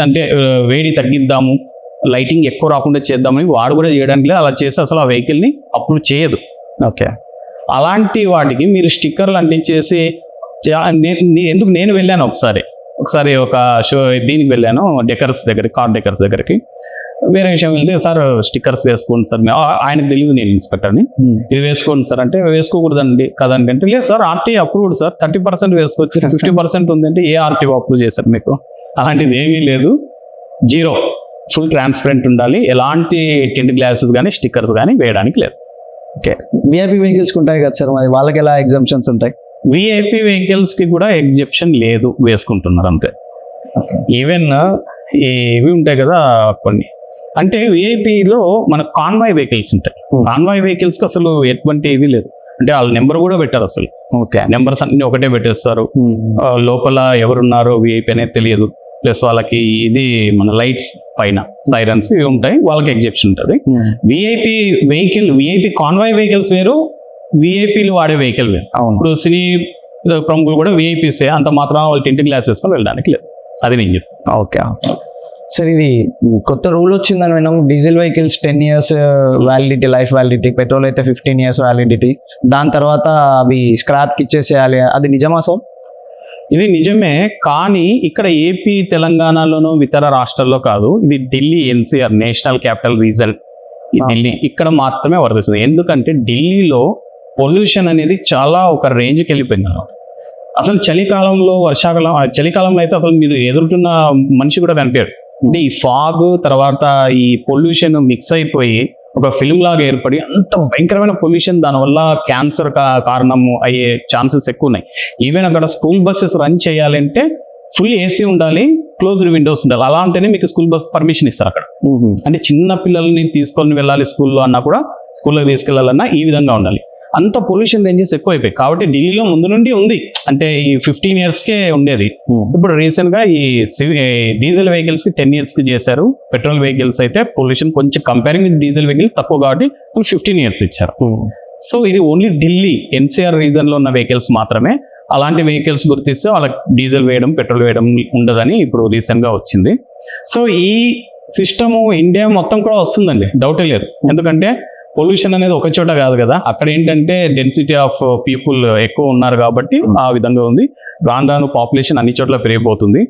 అంటే వేడి తగ్గిద్దాము, లైటింగ్ ఎక్కువ రాకుండా చేద్దామని వాడు కూడా చేయడానికి లేదు. అలా చేస్తే అసలు ఆ వెహికల్ని అప్రూవ్ చేయదు. ఓకే, అలాంటి వాటికి మీరు స్టిక్కర్లు అంటించేసి ఎందుకు నేను వెళ్ళాను ఒకసారి ఒక దీనికి వెళ్ళాను, డెకర్స్ దగ్గరికి, కార్ డెకర్స్ దగ్గరికి. వేరే విషయం వెళ్తే, సార్ స్టిక్కర్స్ వేసుకోండి సార్, ఆయనకు తెలియదు నేను ఇన్స్పెక్టర్ని, ఇది వేసుకోండి సార్ అంటే వేసుకోకూడదండి కదండి అంటే, లేదు సార్ ఆర్టీ అప్రూవ్డ్ సార్, 30% వేసుకోవచ్చు, 50% ఉందంటే ఏ ఆర్టీ అప్రూవ్ చేశారు మీకు? అలాంటిది ఏమీ లేదు, జీరో, ఫుల్ ట్రాన్స్పరెంట్ ఉండాలి, ఎలాంటి టింట్ గ్లాసెస్ కానీ స్టిక్కర్స్ కానీ వేయడానికి లేదు. ఓకే, విఐపి వెహికల్స్కి ఉంటాయి కదా సార్, మరి వాళ్ళకి ఎలా ఎగ్జంప్షన్స్ ఉంటాయి? విఐపి వెహికల్స్కి కూడా ఎగ్జెప్షన్ లేదు, వేసుకుంటున్నారు అంతే. ఈవెన్ ఇవి ఉంటాయి కదా కొన్ని, అంటే విఐపిలో మన కాన్వాయ్ వెహికల్స్ ఉంటాయి, కాన్వాయ్ వెహికల్స్కి అసలు ఎటువంటి ఇది లేదు, అంటే వాళ్ళ నెంబర్ కూడా పెట్టారు అసలు. ఓకే, నెంబర్స్ అన్ని ఒకటే పెట్టేస్తారు, లోపల ఎవరున్నారో విఐపి అనేది తెలియదు, ప్లస్ వాళ్ళకి ఇది మన లైట్స్ పైన సైరన్స్ ఇవి ఉంటాయి, వాళ్ళకి ఎగ్జెప్షన్ ఉంటుంది. విఐపి కాన్వాయ్ వెహికల్స్ వేరు, విఐపీలు వాడే వెహికల్ వేరు. ఇప్పుడు సినీ ప్రముఖులు కూడా విఐపీసే, అంత మాత్రం వాళ్ళు టింట్ గ్లాస్ వేసుకొని వెళ్ళడానికి లేదు, అది నేను చెప్తాను. ఓకే సార్, ఇది కొత్త రూల్ వచ్చిందని విన్నాము, diesel vehicles 10 years validity, life validity, petrol అయితే 15 years వ్యాలిడిటీ, దాని తర్వాత అవి స్క్రాప్కి ఇచ్చేసేయాలి, అది నిజమా సార్? ఇది నిజమే, కానీ ఇక్కడ ఏపీ తెలంగాణలోనూ ఇతర రాష్ట్రాల్లో కాదు, ఇది Delhi NCR national capital region, Delhi ఇక్కడ మాత్రమే వర్తిస్తుంది. ఎందుకంటే ఢిల్లీలో పొల్యూషన్ అనేది చాలా ఒక రేంజ్కి వెళ్ళిపోయింది అన్నమాట. అసలు చలికాలంలో, చలికాలంలో అయితే అసలు మీరు ఎదురుతున్న మనిషి కూడా కనిపించాడు. అంటే ఈ ఫాగ్ తర్వాత ఈ పొల్యూషన్ మిక్స్ అయిపోయి ఒక ఫిల్మ్ లాగా ఏర్పడి అంత భయంకరమైన పొల్యూషన్, దానివల్ల క్యాన్సర్ కారణము అయ్యే ఛాన్సెస్ ఎక్కువ ఉన్నాయి. ఈవెన్ అక్కడ స్కూల్ బస్సెస్ రన్ చేయాలంటే ఫుల్ ఏసీ ఉండాలి, క్లోజ్డ్ విండోస్ ఉండాలి, అలా ఉంటేనే మీకు స్కూల్ బస్ పర్మిషన్ ఇస్తారు అక్కడ. అంటే చిన్న పిల్లల్ని తీసుకొని వెళ్ళాలి స్కూల్లో అన్నా కూడా, స్కూల్లోకి తీసుకెళ్లాలన్నా ఈ విధంగా ఉండాలి. అంత పొల్యూషన్ రేంజెస్ ఎక్కువ అయిపోయాయి. కాబట్టి ఢిల్లీలో ముందు నుండి ఉంది, అంటే ఈ 15 yearsకే ఉండేది. ఇప్పుడు రీసెంట్ గా ఈ డీజిల్ వెహికల్స్ కి 10 years కి చేశారు. పెట్రోల్ వెహికల్స్ అయితే పొల్యూషన్ కొంచెం కంపేరింగ్ విత్ డీజిల్ వెహికల్ తక్కువ కాబట్టి 15 years ఇచ్చారు. సో ఇది ఓన్లీ ఢిల్లీ ఎన్సీఆర్ రీజన్ లో ఉన్న వెహికల్స్ మాత్రమే. అలాంటి వెహికల్స్ గుర్తిస్తే వాళ్ళకి డీజిల్ వేయడం పెట్రోల్ వేయడం ఉండదని ఇప్పుడు రీసెంట్ గా వచ్చింది. సో ఈ సిస్టమ్ ఇండియా మొత్తం కూడా వస్తుందండి, డౌటే లేదు. ఎందుకంటే పొల్యూషన్ అనేది ఒక చోట కాదు కదా, అక్కడ ఏంటంటే డెన్సిటీ ఆఫ్ పీపుల్ ఎక్కువ ఉన్నారు కాబట్టి ఆ విధంగా ఉంది. రాను రాను పాపులేషన్ అన్ని చోట్ల పెరిగిపోతుంది.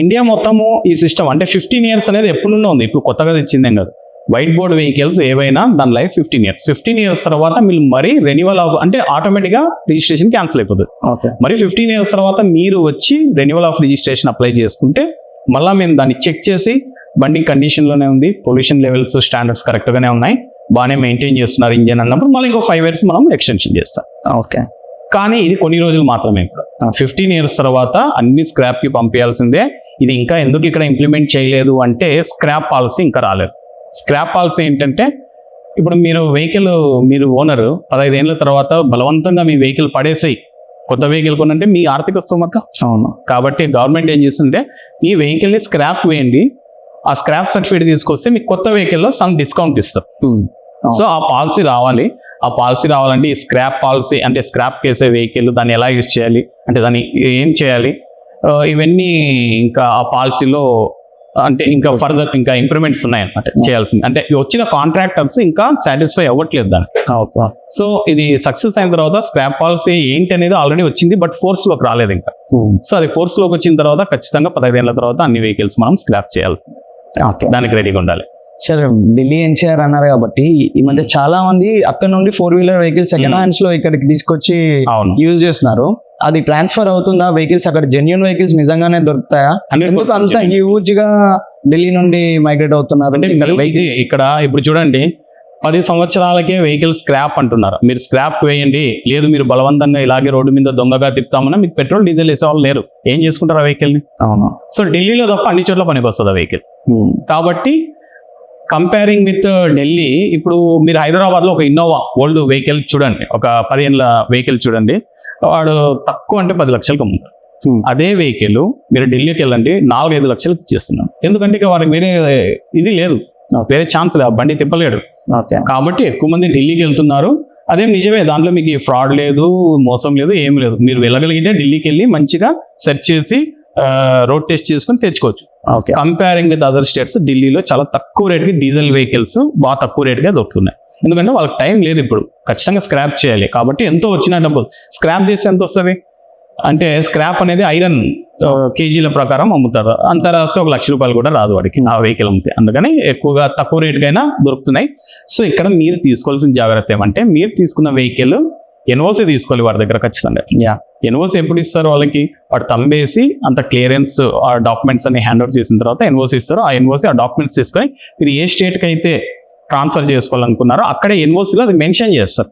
ఇండియా మొత్తము ఈ సిస్టమ్ అంటే 15 years అనేది ఎప్పుడు నుండో ఉంది, ఇప్పుడు కొత్తగా తెచ్చిందేం కాదు. వైట్ బోర్డ్ వెహికల్స్ ఏవైనా దాని లైఫ్ 15 years. 15 years తర్వాత మీరు మరీ రెన్యువల్ అంటే ఆటోమేటిక్గా రిజిస్ట్రేషన్ క్యాన్సిల్ అయిపోతుంది. మరి 15 years తర్వాత మీరు వచ్చి రెన్యువల్ ఆఫ్ రిజిస్ట్రేషన్ అప్లై చేసుకుంటే మళ్ళీ మేము దాన్ని చెక్ చేసి బండి కండిషన్లోనే ఉంది, పొల్యూషన్ లెవెల్స్ స్టాండర్డ్స్ కరెక్ట్గానే ఉన్నాయి, బాగానే మెయింటైన్ చేస్తున్నారు ఇంజన్ అన్నప్పుడు మళ్ళీ ఇంకో 5 years మనం ఎక్స్టెన్షన్ చేస్తాం. ఓకే, కానీ ఇది కొన్ని రోజులు మాత్రమే. ఇప్పుడు 15 years తర్వాత అన్ని స్క్రాప్కి పంపించాల్సిందే. ఇది ఇంకా ఎందుకు ఇక్కడ ఇంప్లిమెంట్ చేయలేదు అంటే స్క్రాప్ పాలసీ ఇంకా రాలేదు. స్క్రాప్ పాలసీ ఏంటంటే ఇప్పుడు మీరు ఓనర్ 15 ఏళ్ళ తర్వాత బలవంతంగా మీ వెహికల్ పడేసేయి, కొత్త వెహికల్ కొనంటే మీ ఆర్థిక స్తోమత. అవును. కాబట్టి గవర్నమెంట్ ఏం చేస్తుంటే ఈ వెహికల్ని స్క్రాప్ వేయండి, ఆ స్క్రాప్ సర్టిఫికేట్ తీసుకొస్తే మీకు కొత్త వెహికల్లో సమ్ డిస్కౌంట్ ఇస్తారు. సో ఆ పాలసీ రావాలి. ఆ పాలసీ రావాలంటే ఈ స్క్రాప్ పాలసీ అంటే స్క్రాప్ చేసే వెహికల్ దాన్ని ఎలా యూజ్ చేయాలి, అంటే దాన్ని ఏం చేయాలి, ఇవన్నీ ఇంకా ఆ పాలసీలో అంటే ఇంకా ఫర్దర్ ఇంకా ఇంప్రూవ్మెంట్స్ ఉన్నాయన్నమాట చేయాల్సింది. అంటే వచ్చిన కాంట్రాక్టర్స్ ఇంకా సాటిస్ఫై అవ్వట్లేదు దానికి. సో ఇది సక్సెస్ అయిన తర్వాత స్క్రాప్ పాలసీ ఏంటి అనేది ఆల్రెడీ వచ్చింది, బట్ ఫోర్స్ లోకి రాలేదు ఇంకా. సో అది ఫోర్స్ లోకి వచ్చిన తర్వాత ఖచ్చితంగా 15 ఏళ్ల తర్వాత అన్ని వెహికల్స్ మనం స్క్రాప్ చేయాల్సింది, దానికి రెడీగా ఉండాలి. సరే, ఢిల్లీ ఎన్సీఆర్ అన్నారు కాబట్టి ఈ మధ్య చాలా మంది అక్కడ నుండి 4-wheeler వెహికల్స్ సెకండ్ హ్యాండ్స్ లో ఇక్కడికి తీసుకొచ్చి యూజ్ చేస్తున్నారు. అది ట్రాన్స్ఫర్ అవుతుందా? వెహికల్స్ అక్కడ జెన్యూన్ వెహికల్స్ నిజంగానే దొరుకుతాయా? ఎందుకు అంత హ్యూజ్ గా ఢిల్లీ నుండి మైగ్రేట్ అవుతున్నారు? అంటే ఇక్కడ ఇప్పుడు చూడండి, 10 సంవత్సరాలకే వెహికల్ స్క్రాప్ అంటున్నారు. మీరు స్క్రాప్ వేయండి, లేదు మీరు బలవంతంగా ఇలాగే రోడ్డు మీద దొంగగా తిప్పుతామన్నా మీకు పెట్రోల్ డీజిల్ వేసే వాళ్ళు లేరు, ఏం చేసుకుంటారు ఆ వెహికల్ ని? అవును. సో ఢిల్లీలో తప్ప అన్ని చోట్ల పనికి వస్తుంది ఆ వెహికల్. కాబట్టి కంపేరింగ్ విత్ ఢిల్లీ, ఇప్పుడు మీరు హైదరాబాద్ లో ఒక ఇన్నోవా ఓల్డ్ వెహికల్ చూడండి, ఒక 10 ఏళ్ళ వెహికల్ చూడండి, వాడు తక్కువ అంటే 10 లక్షలకు అమ్ముతారు. అదే వెహికల్ మీరు ఢిల్లీకి వెళ్ళండి 4-5 లక్షలకు చేస్తున్నాం. ఎందుకంటే ఇక వారికి వేరే ఇది లేదు, వేరే ఛాన్స్ లేదు, బండి తిప్పలేడు. కాబట్టి ఎక్కువ మంది ఢిల్లీకి వెళ్తున్నారు. అదేం నిజమే, దాంట్లో మీకు ఫ్రాడ్ లేదు, మోసం లేదు, ఏం లేదు. మీరు వెళ్ళగలిగితే ఢిల్లీకి వెళ్ళి మంచిగా సెర్చ్ చేసి రోడ్ టెస్ట్ చేసుకుని తెచ్చుకోవచ్చు. కంపేరింగ్ విత్ అదర్ స్టేట్స్ ఢిల్లీలో చాలా తక్కువ రేట్కి డీజిల్ వెహికల్స్ బాగా తక్కువ రేట్గా దొరుకుతున్నాయి. ఎందుకంటే వాళ్ళకి టైం లేదు, ఇప్పుడు ఖచ్చితంగా స్క్రాప్ చేయాలి. కాబట్టి ఎంతో వచ్చిన డబ్బులు స్క్రాప్ చేస్తే ఎంత వస్తుంది అంటే, స్క్రాప్ అనేది ఐరన్ కేజీల ప్రకారం అమ్ముతారు, అంత రాస్తే ₹1,00,000 కూడా రాదు వాడికి ఆ వెహికల్ అమ్మితే. అందుకని ఎక్కువగా తక్కువ రేటుకైనా దొరుకుతున్నాయి. సో ఇక్కడ మీరు తీసుకోవాల్సిన జాగ్రత్త ఏమంటే, మీరు తీసుకున్న వెహికల్ ఎన్ఓసి తీసుకోవాలి వాడి దగ్గర ఖచ్చితంగా. ఎన్ఓసి ఎప్పుడు ఇస్తారు వాళ్ళకి? వాడు తంబేసి అంత క్లియరెన్స్ ఆ డాక్యుమెంట్స్ అన్ని హ్యాండ్ ఓవర్ చేసిన తర్వాత ఎన్ఓసి ఇస్తారు. ఆ ఎన్ఓసి ఆ డాక్యుమెంట్స్ తీసుకొని మీరు ఏ స్టేట్కి అయితే ట్రాన్స్ఫర్ చేసుకోవాలనుకున్నారో అక్కడే ఎన్ఓసిలో అది మెన్షన్ చేస్తారు,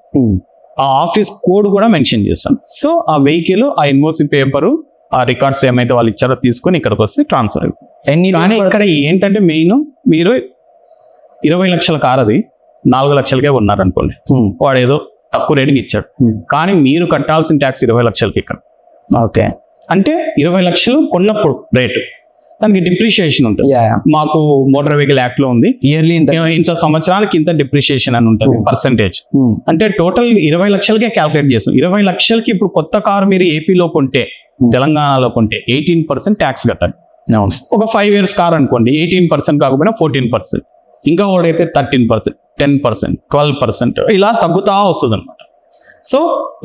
ఆ ఆఫీస్ కోడ్ కూడా మెన్షన్ చేస్తాం. సో ఆ వెహికల్ ఆ ఎన్ఓసి పేపరు ఆ రికార్డ్స్ ఏమైతే వాళ్ళు ఇచ్చారో తీసుకొని ఇక్కడికి వస్తే ట్రాన్స్ఫర్ అయిపోయింది. కానీ ఇక్కడ ఏంటంటే మెయిన్, మీరు 20 లక్షల కార్ అది 4 లక్షలకే ఉన్నారనుకోండి, వాడు ఏదో తక్కువ రేటుకి ఇచ్చాడు, కానీ మీరు కట్టాల్సిన ట్యాక్స్ 20 లక్షలకి ఇక్కడ. ఓకే, అంటే 20 లక్షలు కొన్నప్పుడు రేటు, దానికి డిప్రిషియేషన్ ఉంటుంది. మాకు మోటార్ వెహికల్ యాక్ట్ లో ఉంది, ఇయర్లీ ఇంత సంవత్సరానికి ఇంత డిప్రిషియేషన్ అని ఉంటుంది పర్సెంటేజ్. అంటే టోటల్ 20 లక్షలకే క్యాల్కులేట్ చేస్తాం. 20 లక్షలకి ఇప్పుడు కొత్త కారు మీరు ఏపీలో కొంటే, తెలంగాణలో కొంటే 18% ట్యాక్స్ కట్టాలి. ఒక 5 years కార్ అనుకోండి, 18% కాకపోయినా 14%, ఇంకా వాడైతే 13%, 10%, 12% ఇలా తగ్గుతా వస్తుంది అనమాట. సో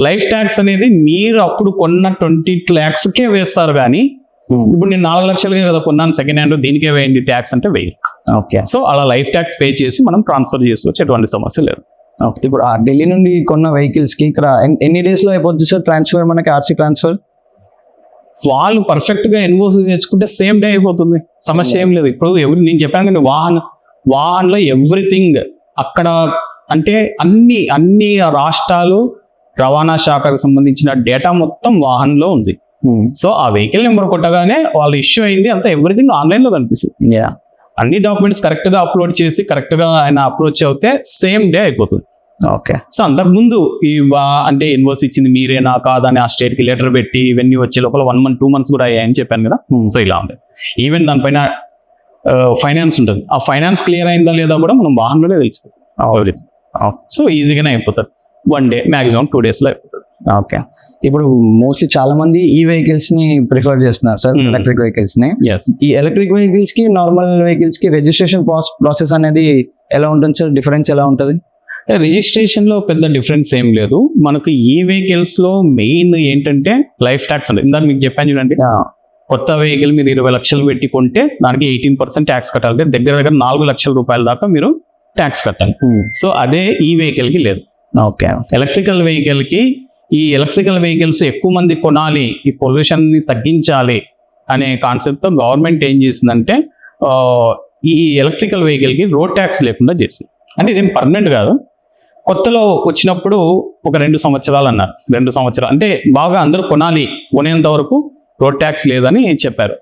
లైఫ్ ట్యాక్స్ అనేది మీరు అప్పుడు కొన్న 20 lakhsకే వేస్తారు, కానీ ఇప్పుడు నేను 4 లక్షలకే కదా కొన్నాను సెకండ్ హ్యాండ్, దీనికే వేయండి ట్యాక్స్ అంటే వేయరు. ఓకే, సో అలా లైఫ్ ట్యాక్స్ పే చేసి మనం ట్రాన్స్ఫర్ చేసుకోవచ్చు, ఎటువంటి సమస్య లేదు. ఇప్పుడు ఆ ఢిల్లీ నుండి కొన్న వెహికల్స్ కి ఇక్కడ ఎన్ని డేస్ లో అయిపోతుంది సార్ ట్రాన్స్ఫర్, మనకి ఆర్సీ ట్రాన్స్ఫర్? వాళ్ళు పర్ఫెక్ట్ గా ఎన్ఓసి తెచ్చుకుంటే సేమ్ డే అయిపోతుంది, సమస్య ఏం లేదు. ఇప్పుడు నేను చెప్పాను కదా, వాహన్లో ఎవ్రీథింగ్ అక్కడ అంటే అన్ని రాష్ట్రాలు రవాణా శాఖకు సంబంధించిన డేటా మొత్తం వాహన్లో ఉంది. సో ఆ వెహికల్ నెంబర్ కొట్టగానే వాళ్ళు ఇష్యూ అయింది అంతా ఎవ్రీథింగ్ ఆన్లైన్ లో కనిపిస్తుంది. అన్ని డాక్యుమెంట్స్ కరెక్ట్ గా అప్లోడ్ చేసి కరెక్ట్ గా ఆయన అప్రోచ్ అవుతే సేమ్ డే అయిపోతుంది. ఓకే. సో అంతకుముందు అంటే ఇన్వాయిస్ ఇచ్చింది మీరేనా కాదా అని ఆ స్టేట్ కి లెటర్ పెట్టి ఇవన్నీ వచ్చే లోపల 1 month 2 months కూడా అయ్యాయని చెప్పాను కదా. సో ఇలా ఉంది. ఈవెన్ దానిపైన ఫైనాన్స్ ఉంటుంది. ఆ ఫైనాన్స్ క్లియర్ అయిందా లేదా కూడా మనం వాహనంలోనే తెలిసిపోతుంది. సో ఈజీగానే అయిపోతుంది. 1 day మాక్సిమం 2 days లో అయిపోతుంది. ఓకే. ఇప్పుడు మోస్ట్లీ చాలా మంది ఈ వెహికల్స్ ని ప్రిఫర్ చేస్తున్నారు సార్, ఎలక్ట్రిక్ వెహికల్స్ ని. ఈ ఎలక్ట్రిక్ వెహికల్స్ కి నార్మల్ వెహికల్స్ కి రిజిస్ట్రేషన్ ప్రాసెస్ అనేది ఎలా ఉంటుంది సార్? డిఫరెన్స్ ఎలా ఉంటుంది? రిజిస్ట్రేషన్ లో పెద్ద డిఫరెన్స్ ఏం లేదు. మనకు ఈ వెహికల్స్ లో మెయిన్ ఏంటంటే లైఫ్ ట్యాక్స్ ఉంటుంది. ఇందాక మీకు చెప్పాను చూడండి, కొత్త వెహికల్ మీరు 20 లక్షలు పెట్టి కొంటే దానికి 18% ట్యాక్స్ కట్టాలి. దగ్గర 4 లక్షల రూపాయల దాకా మీరు ట్యాక్స్ కట్టాలి. సో అదే ఈ వెహికల్ కి లేదు. ఓకే. ఎలక్ట్రికల్ వెహికల్ కి ఈ ఎలక్ట్రికల్ వెహికల్స్ ఎక్కువ మంది కొనాలి, ఈ పొల్యూషన్ ని తగ్గించాలి అనే కాన్సెప్ట్ తో గవర్నమెంట్ ఏం చేసిందంటే ఈ ఎలక్ట్రికల్ వెహికల్ కి రోడ్ ట్యాక్స్ లేకుండా చేసింది. అంటే ఇదేం పర్మనెంట్ కాదు. కొత్తలో వచ్చినప్పుడు ఒక 2 సంవత్సరాలు అన్నారు. 2 సంవత్సరాలు అంటే బాగా అందరూ కొనేంత వరకు రోడ్ ట్యాక్స్ లేదని చెప్పారు.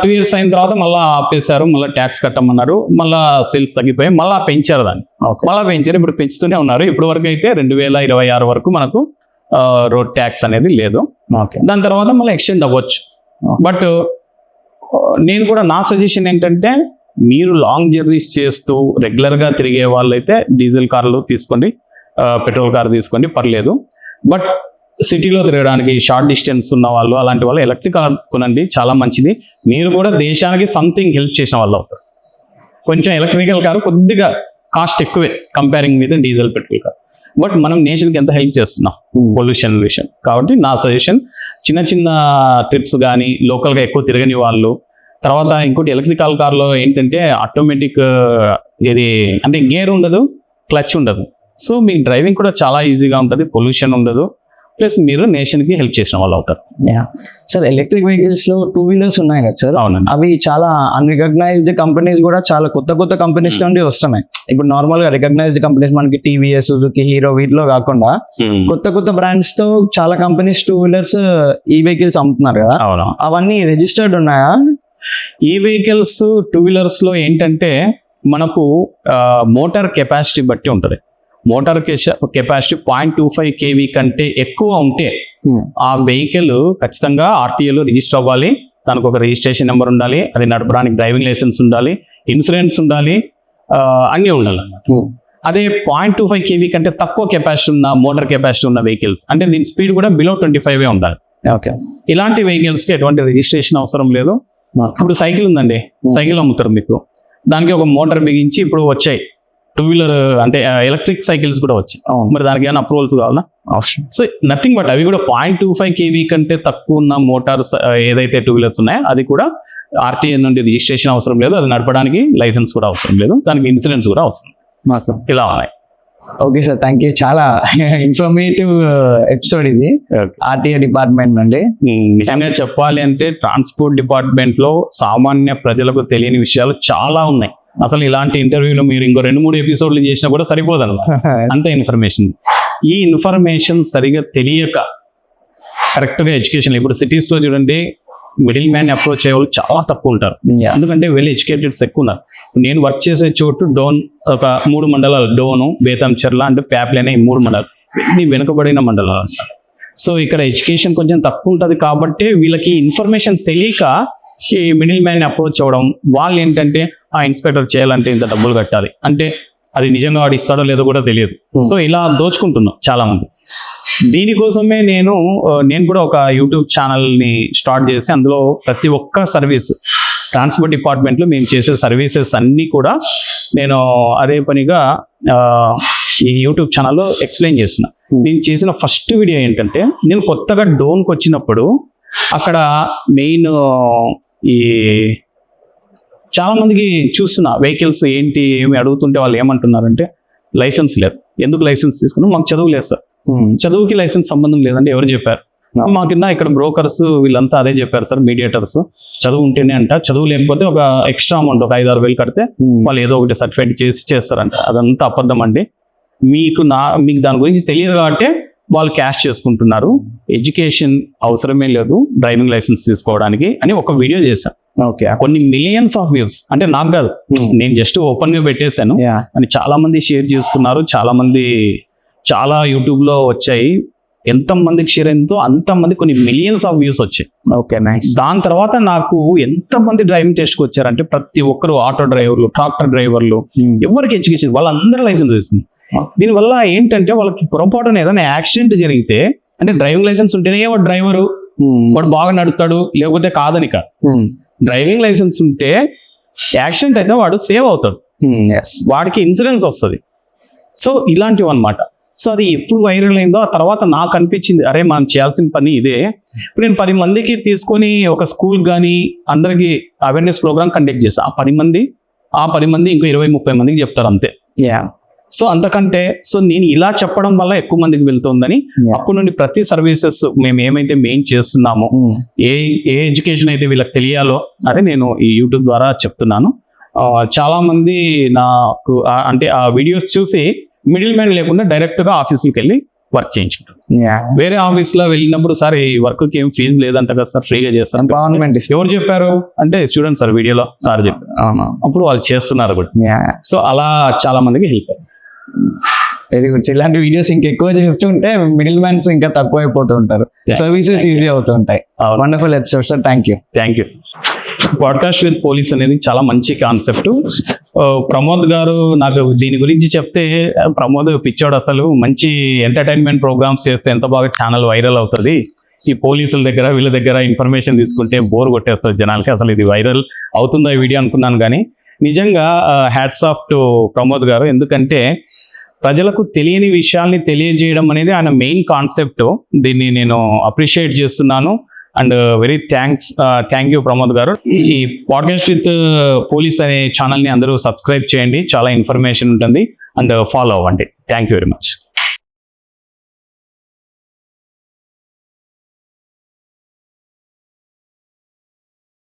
2 years అయిన తర్వాత మళ్ళీ ఆపేశారు, మళ్ళీ ట్యాక్స్ కట్టమన్నారు, మళ్ళీ సేల్స్ తగ్గిపోయి మళ్ళీ పెంచారు దాన్ని. మళ్ళీ పెంచారు, ఇప్పుడు పెంచుతూనే ఉన్నారు. ఇప్పటి వరకు అయితే 2026 వరకు మనకు రోడ్ ట్యాక్స్ అనేది లేదు. దాని తర్వాత మళ్ళీ ఎక్స్టెండ్ అవ్వచ్చు. బట్ నేను కూడా నా సజెషన్ ఏంటంటే మీరు లాంగ్ జర్నీస్ చేస్తూ రెగ్యులర్గా తిరిగే వాళ్ళైతే డీజిల్ కార్లు తీసుకోండి, పెట్రోల్ కార్ తీసుకోండి, పర్లేదు. బట్ సిటీలో తిరగడానికి షార్ట్ డిస్టెన్స్ ఉన్న వాళ్ళు అలాంటి వాళ్ళు ఎలక్ట్రిక్ కార్ కొనండి, చాలా మంచిది. మీరు కూడా దేశానికి సంథింగ్ హెల్ప్ చేసిన వాళ్ళు అవుతారు. కొంచెం ఎలక్ట్రికల్ కారు కొద్దిగా కాస్ట్ ఎక్కువే comparing with diesel petrol car. But మనం నేషన్కి ఎంత హెల్ప్ చేస్తున్నాం పొల్యూషన్ విషయం. కాబట్టి నా సజెషన్ చిన్న చిన్న ట్రిప్స్ కానీ లోకల్గా ఎక్కువ తిరగని వాళ్ళు. తర్వాత ఇంకోటి ఎలక్ట్రికల్ కార్లో ఏంటంటే ఆటోమేటిక్ ఇది అంటే గేర్ ఉండదు, క్లచ్ ఉండదు. సో మీ డ్రైవింగ్ కూడా చాలా ఈజీగా ఉంటుంది, పొల్యూషన్ ఉండదు, ప్లస్ మీరు నేషన్కి హెల్ప్ చేసిన వాళ్ళు అవుతారు. సార్ ఎలక్ట్రిక్ వెహికల్స్ లో 2 wheelers ఉన్నాయి కదా సార్, అవునండి. అవి చాలా అన్రికగ్నైజ్డ్ కంపెనీస్ కూడా చాలా కొత్త కంపెనీస్ నుండి వస్తున్నాయి. ఇప్పుడు నార్మల్ గా రికగ్నైజ్డ్ కంపెనీస్ మనకి టీవీఎస్, సుజుకి, హీరో వీటిలో కాకుండా కొత్త బ్రాండ్స్ తో చాలా కంపెనీస్ 2 wheelers ఈ వెహికల్స్ అమ్ముతున్నారు కదా. అవన్నీ రిజిస్టర్డ్ ఉన్నాయా? ఈ వెహికల్స్ 2 wheelers లో ఏంటంటే మనకు మోటార్ కెపాసిటీ బట్టి ఉంటుంది. మోటార్ కెపాసిటీ 0.25 kV కంటే ఎక్కువ ఉంటే ఆ వెహికల్ ఖచ్చితంగా ఆర్టీఏలో రిజిస్టర్ అవ్వాలి. దానికి ఒక రిజిస్ట్రేషన్ నెంబర్ ఉండాలి, అది నడపడానికి డ్రైవింగ్ లైసెన్స్ ఉండాలి, ఇన్సూరెన్స్ ఉండాలి, అన్నీ ఉండాలి అన్నమాట. అదే 0.25 kV కంటే తక్కువ కెపాసిటీ ఉన్న మోటార్ కెపాసిటీ ఉన్న వెహికల్స్ అంటే దీని స్పీడ్ కూడా బిలో 25 ఉండాలి. ఇలాంటి వెహికల్స్కి ఎటువంటి రిజిస్ట్రేషన్ అవసరం లేదు. ఇప్పుడు సైకిల్ ఉందండి, సైకిల్ అమ్ముతారు మీకు, దానికి ఒక మోటార్ బిగించి ఇప్పుడు వచ్చాయి 2 wheeler అంటే ఎలక్ట్రిక్ సైకిల్స్ కూడా వచ్చాయి. మరి దానికి ఏమైనా అప్రూవల్స్ కావాలా? సో నథింగ్ బట్ అవి కూడా 0.25 kV కంటే తక్కువ ఉన్న మోటార్స్ ఏదైతే 2 wheelers ఉన్నాయో అది కూడా ఆర్టీఏ నుండి రిజిస్ట్రేషన్ అవసరం లేదు, అది నడపడానికి లైసెన్స్ కూడా అవసరం లేదు, దానికి ఇన్సూరెన్స్ కూడా అవసరం. ఇలా ఉన్నాయి. Okay sir, thank you. చాలా ఇన్ఫర్మేటివ్ ఎపిసోడ్ ఇది ఆర్టీఏ డిపార్ట్మెంట్ నుండి. నిజంగా చెప్పాలి అంటే ట్రాన్స్పోర్ట్ డిపార్ట్మెంట్ లో సామాన్య ప్రజలకు తెలియని విషయాలు చాలా ఉన్నాయి. అసలు ఇలాంటి ఇంటర్వ్యూలు మీరు ఇంకో 2-3 ఎపిసోడ్లు చేసినా కూడా సరిపోదన్నమాట, అంత ఇన్ఫర్మేషన్. ఈ ఇన్ఫర్మేషన్ సరిగా తెలియక కరెక్ట్గా ఎడ్యుకేషన్, ఇప్పుడు సిటీస్ లో చూడండి మిడిల్ మ్యాన్ అప్రోచ్ అయ్యే వాళ్ళు చాలా తక్కువ ఉంటారు, ఎందుకంటే వెల్ ఎడ్యుకేటెడ్స్ ఎక్కువ ఉన్నారు. నేను వర్క్ చేసే చోటు డోన్ ఒక 3 మండలాలు, డోను, బేతంచెర్ల అంటే ప్యాప్లే అనే 3 మండలాలు, ఇన్ని వెనుకబడిన మండలాలు అన్నమాట. సో ఇక్కడ ఎడ్యుకేషన్ కొంచెం తక్కువ ఉంటుంది కాబట్టి వీళ్ళకి ఇన్ఫర్మేషన్ తెలియక మిడిల్ మ్యాన్ అప్రోచ్ అవ్వడం. వాళ్ళు ఏంటంటే ఆ ఇన్స్పెక్టర్ చేయాలంటే ఇంత డబ్బులు కట్టాలి అంటే అది నిజంగా వాడు ఇస్తాడో లేదో కూడా తెలియదు. సో ఇలా దోచుకుంటున్నాం చాలా మంది. దీనికోసమే నేను కూడా ఒక యూట్యూబ్ ఛానల్ని స్టార్ట్ చేసి అందులో ప్రతి ఒక్క సర్వీస్ ట్రాన్స్పోర్ట్ డిపార్ట్మెంట్లో మేము చేసే సర్వీసెస్ అన్నీ కూడా నేను అదే పనిగా ఈ యూట్యూబ్ ఛానల్లో ఎక్స్ప్లెయిన్ చేస్తున్నా. నేను చేసిన ఫస్ట్ వీడియో ఏంటంటే నేను కొత్తగా డోన్కి వచ్చినప్పుడు అక్కడ మెయిన్ ఈ చాలా మందికి చూస్తున్నా వెహికల్స్ ఏంటి ఏమి అడుగుతుంటే వాళ్ళు ఏమంటున్నారంటే లైసెన్స్ లేదు. ఎందుకు లైసెన్స్ తీసుకున్నాం? మాకు చదువు లేదు సార్. చదువుకి లైసెన్స్ సంబంధం లేదంటే ఎవరు చెప్పారు? మా కింద ఇక్కడ బ్రోకర్స్ వీళ్ళంతా అదే చెప్పారు సార్, మీడియేటర్స్. చదువు ఉంటేనే అంట, చదువు లేకపోతే ఒక ఎక్స్ట్రా అమౌంట్ ఒక 5-6 వేలు కడితే వాళ్ళు ఏదో ఒకటి సర్టిఫైడ్ చేసి చేస్తారంట. అదంతా అబద్ధం అండి. మీకు దాని గురించి తెలియదు కాబట్టి వాళ్ళు క్యాష్ చేసుకుంటున్నారు. ఎడ్యుకేషన్ అవసరమే లేదు డ్రైవింగ్ లైసెన్స్ తీసుకోవడానికి అని ఒక వీడియో చేశాను. కొన్ని మిలియన్స్ ఆఫ్ వ్యూస్, అంటే నాకు కాదు, నేను జస్ట్ ఓపెన్ గా పెట్టేశాను అని చాలా మంది షేర్ చేసుకున్నారు, చాలా మంది చాలా యూట్యూబ్లో వచ్చాయి. ఎంతమందికి షేర్ అయిందో అంతమంది కొన్ని మిలియన్స్ ఆఫ్ వ్యూస్ వచ్చాయి. Okay, nice. దాని తర్వాత నాకు ఎంతమంది డ్రైవింగ్ టెస్ట్కి వచ్చారంటే ప్రతి ఒక్కరు ఆటో డ్రైవర్లు, ట్రాక్టర్ డ్రైవర్లు, ఎవరికి ఎడ్యుకేషన్ వాళ్ళందరూ లైసెన్స్ తీసుకుంది. దీనివల్ల ఏంటంటే వాళ్ళకి పొరపాటున ఏదైనా యాక్సిడెంట్ జరిగితే, అంటే డ్రైవింగ్ లైసెన్స్ ఉంటేనే వాడు డ్రైవరు, వాడు బాగా నడుపుతాడు, లేకపోతే కాదని కాదు. డ్రైవింగ్ లైసెన్స్ ఉంటే యాక్సిడెంట్ అయితే వాడు సేవ్ అవుతాడు, వాడికి ఇన్సూరెన్స్ వస్తుంది. సో ఇలాంటివి అన్నమాట. సో అది ఎప్పుడు వైరల్ అయిందో ఆ తర్వాత నాకు అనిపించింది, అరే మనం చేయాల్సిన పని ఇదే. ఇప్పుడు నేను 10 మందికి తీసుకొని ఒక స్కూల్ కానీ అందరికి అవేర్నెస్ ప్రోగ్రామ్ కండక్ట్ చేస్తాను. ఆ 10 మంది ఇంకో 20-30 మందికి చెప్తారు అంతే. సో అంతకంటే నేను ఇలా చెప్పడం వల్ల ఎక్కువ మందికి వెళ్తుందని అప్పటి నుండి ప్రతి సర్వీసెస్ మేము ఏమైతే మెయిన్ చేస్తున్నామో, ఏ ఎడ్యుకేషన్ అయితే వీళ్ళకి తెలియాలో అదే నేను ఈ యూట్యూబ్ ద్వారా చెప్తున్నాను. చాలా మంది నాకు అంటే ఆ వీడియోస్ చూసి మిడిల్ మ్యాన్ లేకుండా డైరెక్ట్ గా ఆఫీస్కి వెళ్ళి వర్క్ చేయించుకుంటారు. వేరే ఆఫీస్ లో వెళ్ళినప్పుడు సార్ ఈ వర్క్ కి ఏం ఫీజు లేదంట కదా సార్, ఫ్రీగా చేస్తాను. గవర్నమెంట్ ఎవరు చెప్పారు అంటే చూడండి సార్ వీడియోలో సార్ చెప్పారు. అప్పుడు వాళ్ళు చేస్తున్నారు కూడా. సో అలా చాలా మందికి హెల్ప్ అయ్యింది. Very good. ఇలాంటి వీడియోస్ ఇంకెక్కువ చేస్తుంటే మిడిల్ మ్యాన్స్ ఇంకా తక్కువ అయిపోతూ ఉంటారు, సర్వీసెస్ ఈజీ అవుతుంటాయి. Wonderful episode sir, thank you. Podcast with police అనేది చాలా మంచి కాన్సెప్ట్. ప్రమోద్ గారు నాకు దీని గురించి చెప్తే, ప్రమోద్ పిచ్చోడు, అసలు మంచి ఎంటర్టైన్మెంట్ ప్రోగ్రామ్స్ చేస్తే ఎంత బాగా ఛానల్ వైరల్ అవుతుంది, ఈ పోలీసుల దగ్గర వీళ్ళ దగ్గర ఇన్ఫర్మేషన్ తీసుకుంటే బోర్ కొట్టేస్తుంది జనాలకి, అసలు ఇది వైరల్ అవుతుందా ఈ వీడియో అనుకున్నాను. కానీ నిజంగా హ్యాట్స్ ఆఫ్ టు ప్రమోద్ గారు. ఎందుకంటే ప్రజలకు తెలియని విషయాల్ని తెలియజేయడం అనేది ఆయన మెయిన్ కాన్సెప్ట్. దీన్ని నేను అప్రిషియేట్ చేస్తున్నాను. And very thank you Pramod గారు. ఈ పాడ్కాస్ట్ విత్ పోలీస్ అనే ఛానల్ని అందరూ సబ్స్క్రైబ్ చేయండి, చాలా ఇన్ఫర్మేషన్ ఉంటుంది, అండ్ ఫాలో అవ్వండి. Thank you very much.